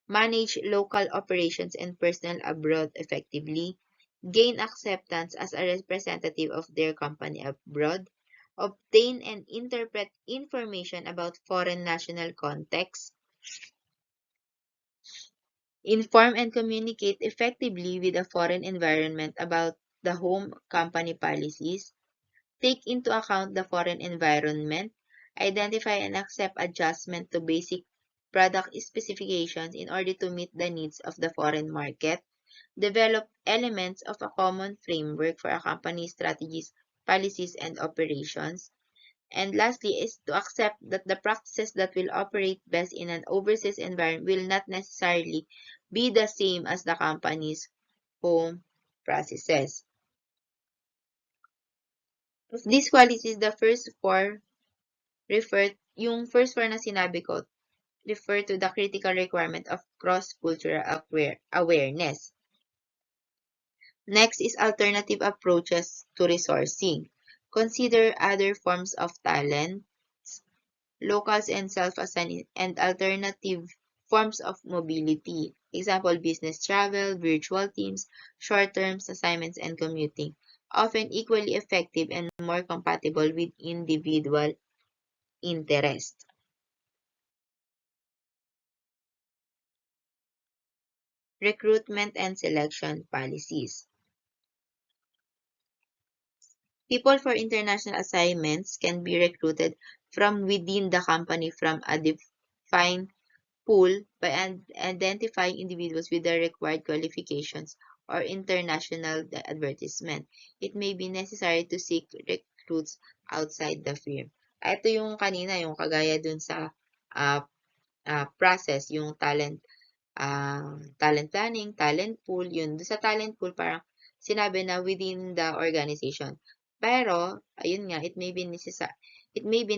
Manage local operations and personnel abroad effectively. Gain acceptance as a representative of their company abroad. Obtain and interpret information about foreign national contexts. Inform and communicate effectively with a foreign environment about the home company policies. Take into account the foreign environment. Identify and accept adjustment to basic product specifications in order to meet the needs of the foreign market. Develop elements of a common framework for a company's strategies, policies, and operations. And lastly is to accept that the practices that will operate best in an overseas environment will not necessarily be the same as the company's home processes. Of these qualities, the first four yung first four na sinabi ko, refer to the critical requirement of cross-cultural awareness. Next is alternative approaches to resourcing. Consider other forms of talent, locals and self-assigned, and alternative forms of mobility. Example, business travel, virtual teams, short-term assignments, and commuting. Often equally effective and more compatible with individual interest. Recruitment and selection policies. People for international assignments can be recruited from within the company from a defined pool by identifying individuals with the required qualifications or international advertisement. It may be necessary to seek recruits outside the firm. Ito yung kanina, yung kagaya dun sa uh, process, yung talent planning, talent pool, yun. Doon sa talent pool, parang sinabi na within the organization. Pero, ayun nga, it may be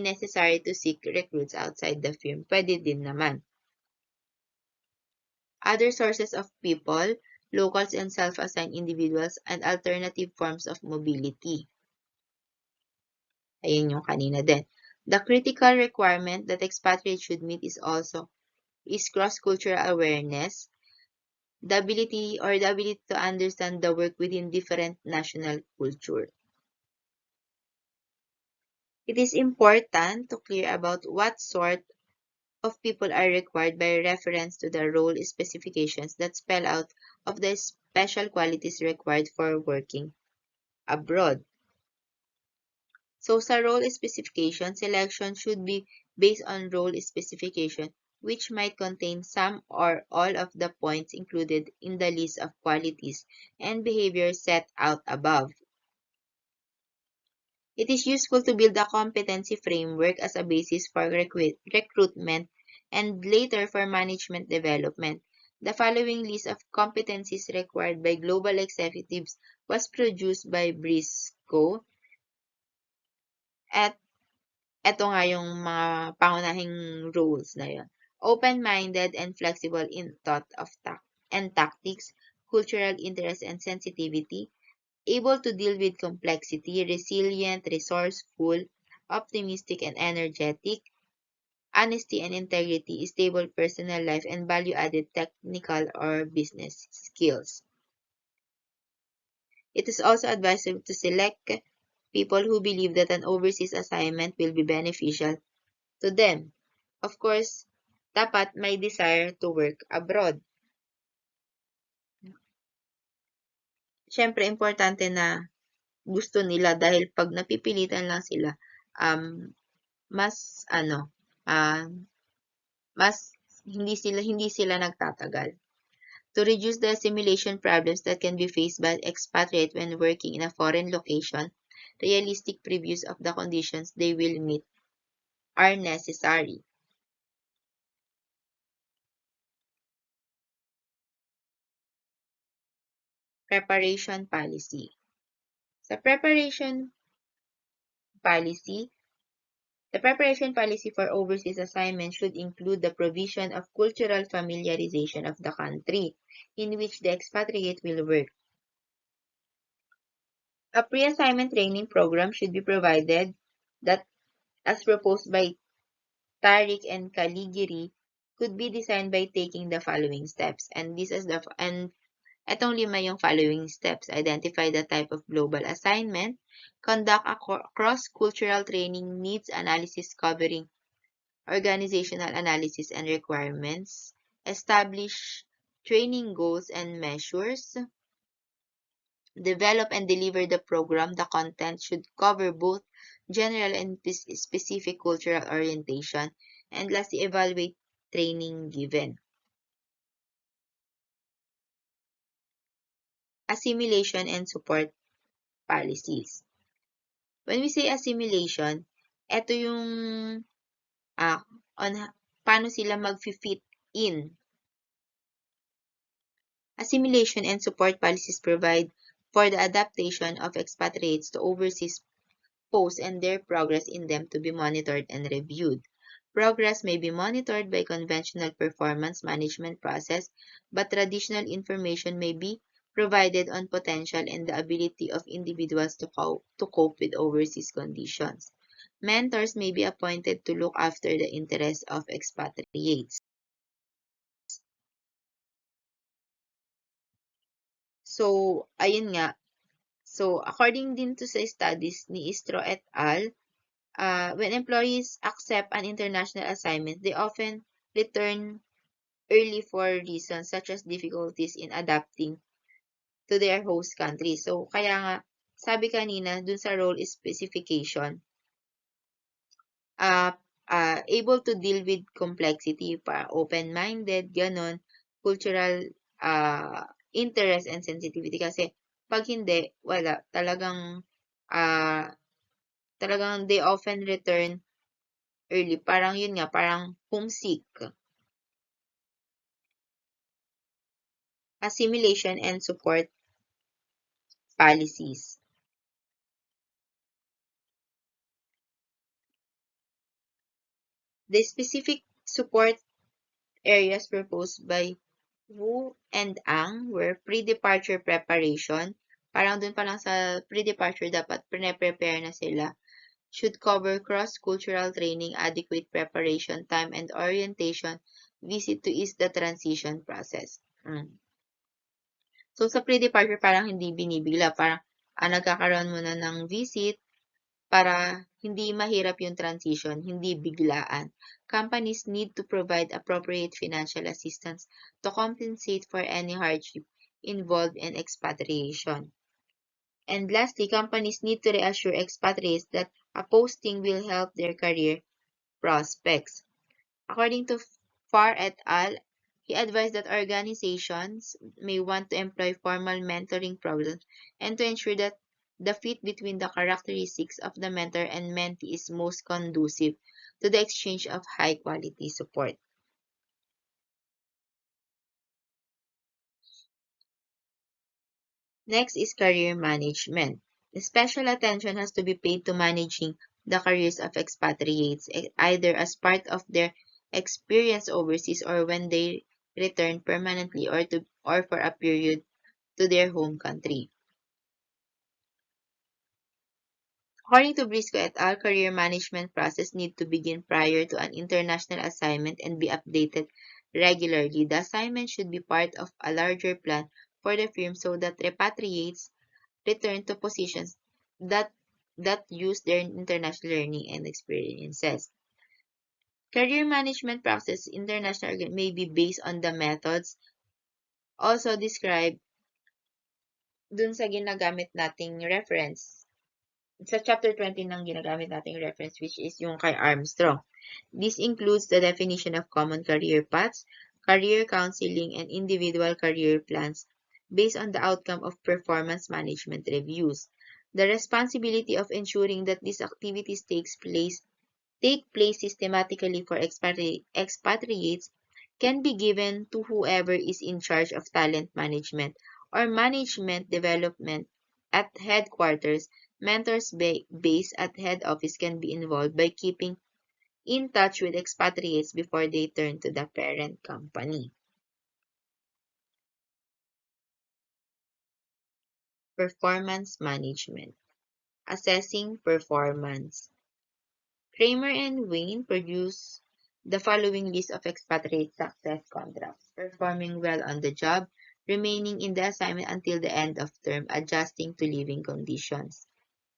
necessary to seek recruits outside the firm. Pwede din naman. Other sources of people, locals and self-assigned individuals, and alternative forms of mobility. Ayun yung kanina din. The critical requirement that expatriates should meet is cross-cultural awareness, the ability to understand the work within different national culture. It is important to clear about what sort of people are required by reference to the role specifications that spell out of the special qualities required for working abroad. So sa role specification, selection should be based on role specification, which might contain some or all of the points included in the list of qualities and behaviors set out above. It is useful to build a competency framework as a basis for recruitment and later for management development. The following list of competencies required by global executives was produced by Briscoe. At eto nga yung mga pangunahing roles na yun. Open-minded and flexible in thought and tactics, cultural interest and sensitivity, able to deal with complexity, resilient, resourceful, optimistic and energetic, honesty and integrity, stable personal life, and value-added technical or business skills. It is also advisable to select people who believe that an overseas assignment will be beneficial to them. Of course, dapat may desire to work abroad. Siyempre, importante na gusto nila dahil pag napipilitan lang sila, mas mas hindi sila nagtatagal. To reduce the assimilation problems that can be faced by expatriates when working in a foreign location, realistic previews of the conditions they will meet are necessary. Preparation policy. Sa policy, the preparation policy for overseas assignment should include the provision of cultural familiarization of the country in which the expatriate will work. A pre-assignment training program should be provided that, as proposed by Tariq and Caligari, could be designed by taking the following steps. And etong 5 yung following steps. Identify the type of global assignment. Conduct a cross-cultural training needs analysis covering organizational analysis and requirements. Establish training goals and measures. Develop and deliver the program. The content should cover both general and specific cultural orientation. And lastly, evaluate training given. Assimilation and support policies. When we say assimilation, Ito yung on paano sila mag-fit in. Assimilation and support policies provide for the adaptation of expatriates to overseas posts and their progress in them to be monitored and reviewed. Progress may be monitored by conventional performance management process, but traditional information may be provided on potential and the ability of individuals to cope with overseas conditions. Mentors may be appointed to look after the interests of expatriates. So, ayun nga. So, according din to sa studies ni Istro et al., when employees accept an international assignment, they often return early for reasons such as difficulties in adapting to their host country. So, kaya nga, sabi kanina, dun sa role specification, uh, able to deal with complexity, open-minded, ganon, cultural interest and sensitivity. Kasi, pag hindi, wala. Uh, talagang they often return early. Parang yun nga, parang homesick. Assimilation and support policies. The specific support areas proposed by Wu and Ang were pre-departure preparation. Parang dun pa lang sa pre-departure dapat pre-prepare na sila. Should cover cross-cultural training, adequate preparation time, and orientation visit to ease the transition process. So, sa pre-departure parang hindi binibigla. Parang nagkakaroon muna ng visit para hindi mahirap yung transition, hindi biglaan. Companies need to provide appropriate financial assistance to compensate for any hardship involved in expatriation. And lastly, companies need to reassure expatriates that a posting will help their career prospects. According to Farr et al., he advised that organizations may want to employ formal mentoring programs and to ensure that the fit between the characteristics of the mentor and mentee is most conducive to the exchange of high-quality support. Next is career management. Special attention has to be paid to managing the careers of expatriates, either as part of their experience overseas or when they return permanently or for a period to their home country. According to Briscoe et al., career management process need to begin prior to an international assignment and be updated regularly. The assignment should be part of a larger plan for the firm so that repatriates return to positions that use their international learning and experiences. Career management practice international may be based on the methods also described dun sa ginagamit nating reference. Sa chapter 20 ng ginagamit nating reference, which is yung kay Armstrong. This includes the definition of common career paths, career counseling, and individual career plans based on the outcome of performance management reviews. The responsibility of ensuring that these activities take place systematically for expatriates can be given to whoever is in charge of talent management or management development at headquarters. Mentors based at head office can be involved by keeping in touch with expatriates before they turn to the parent company. Performance management. Assessing performance. Kramer and Wayne produce the following list of expatriate success contracts: performing well on the job, remaining in the assignment until the end of term, adjusting to living conditions.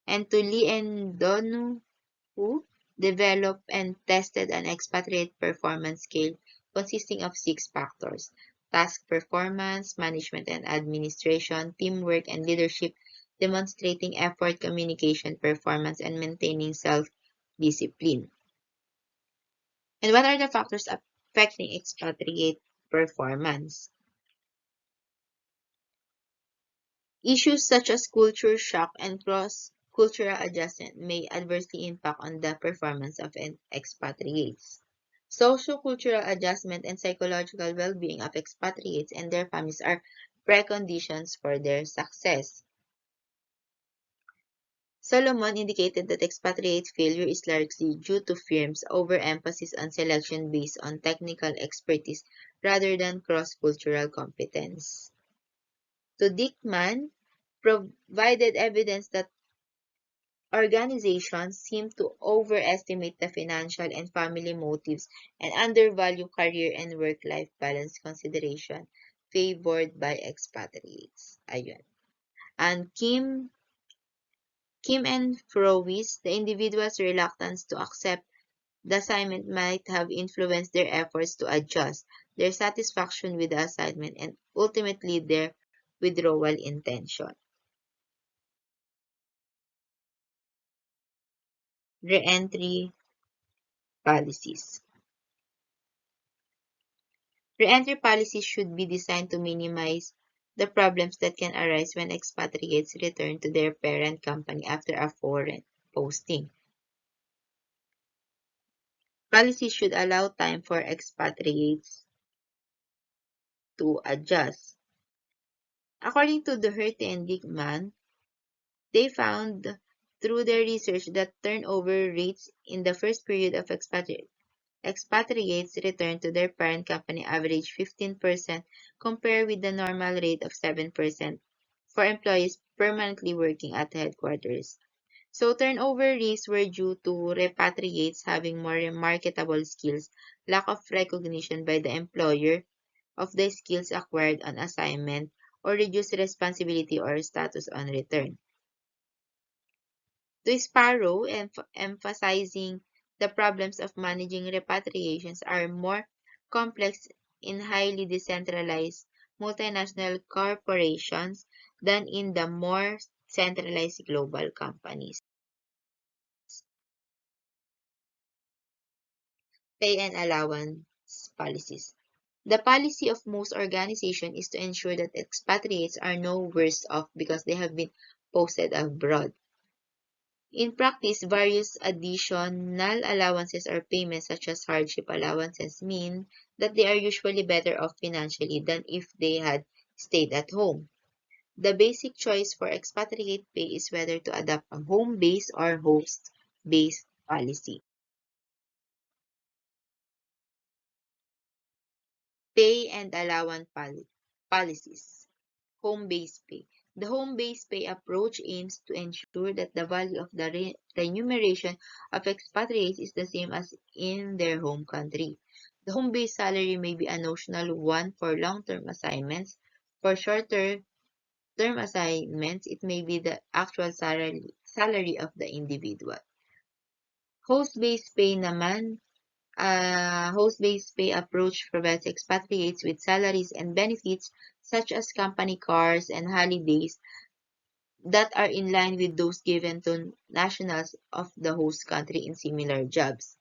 And to Lee and Donu, who developed and tested an expatriate performance scale consisting of 6 factors: task performance, management and administration, teamwork and leadership, demonstrating effort, communication, performance, and maintaining self-discipline. And what are the factors affecting expatriate performance? Issues such as culture shock and cultural adjustment may adversely impact on the performance of expatriates. Social-cultural adjustment and psychological well-being of expatriates and their families are preconditions for their success. Solomon indicated that expatriate failure is largely due to firms' overemphasis on selection based on technical expertise rather than cross-cultural competence. So Dickman provided evidence that organizations seem to overestimate the financial and family motives and undervalue career and work-life balance consideration favored by expatriates. Ayun. And Kim and Frowis, the individual's reluctance to accept the assignment might have influenced their efforts to adjust, their satisfaction with the assignment, and ultimately their withdrawal intention. Reentry policies. Reentry policies should be designed to minimize the problems that can arise when expatriates return to their parent company after a foreign posting. Policies should allow time for expatriates to adjust. According to Doherty and Dickman, they found through their research that turnover rates in the first period of expatriates return to their parent company average 15% compared with the normal rate of 7% for employees permanently working at headquarters. So turnover rates were due to repatriates having more marketable skills, lack of recognition by the employer of the skills acquired on assignment, or reduced responsibility or status on return. To Sparrow, emphasizing the problems of managing repatriations are more complex in highly decentralized multinational corporations than in the more centralized global companies. Pay and allowance policies. The policy of most organizations is to ensure that expatriates are no worse off because they have been posted abroad. In practice, various additional allowances or payments such as hardship allowances mean that they are usually better off financially than if they had stayed at home. The basic choice for expatriate pay is whether to adopt a home-based or host-based policy. Pay and allowance policies. Home-based pay. The home-based pay approach aims to ensure that the value of the remuneration of expatriates is the same as in their home country. The home-based salary may be a notional one for long-term assignments. For shorter term assignments, it may be the actual salary of the individual. Host-based pay naman, host-based pay approach provides expatriates with salaries and benefits such as company cars and holidays that are in line with those given to nationals of the host country in similar jobs.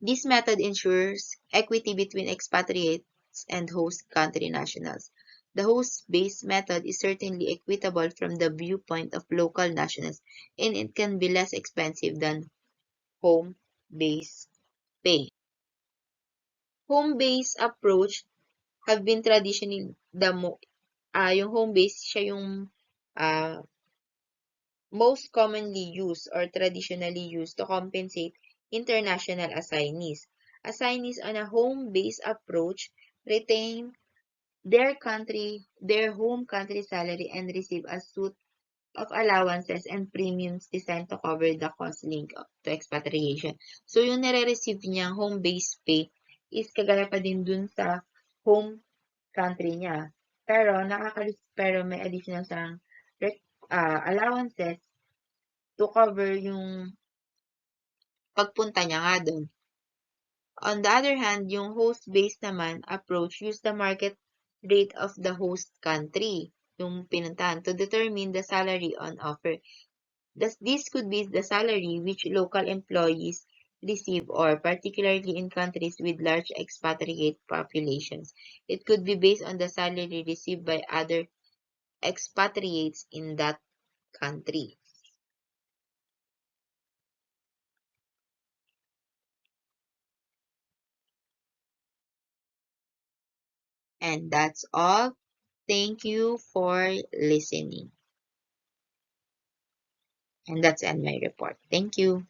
This method ensures equity between expatriates and host country nationals. The host-based method is certainly equitable from the viewpoint of local nationals, and it can be less expensive than home-based pay. Home-based approach have been traditionally yung home-based siya yung uh, most commonly used or traditionally used to compensate international assignees. Assignees on a home-based approach retain their home country salary and receive a suite of allowances and premiums designed to cover the cost linked to expatriation. So, yung nare-receive niyang home-based pay is kagaya pa din dun sa home country niya. Pero may additional siyang allowances to cover yung pagpunta niya nga dun. On the other hand, yung host-based naman approach use the market rate of the host country, yung pinuntahan, to determine the salary on offer. This could be the salary which local employees receive or particularly in countries with large expatriate populations. It could be based on the salary received by other expatriates in that country. And that's all. Thank you for listening. And that's end my report. Thank you.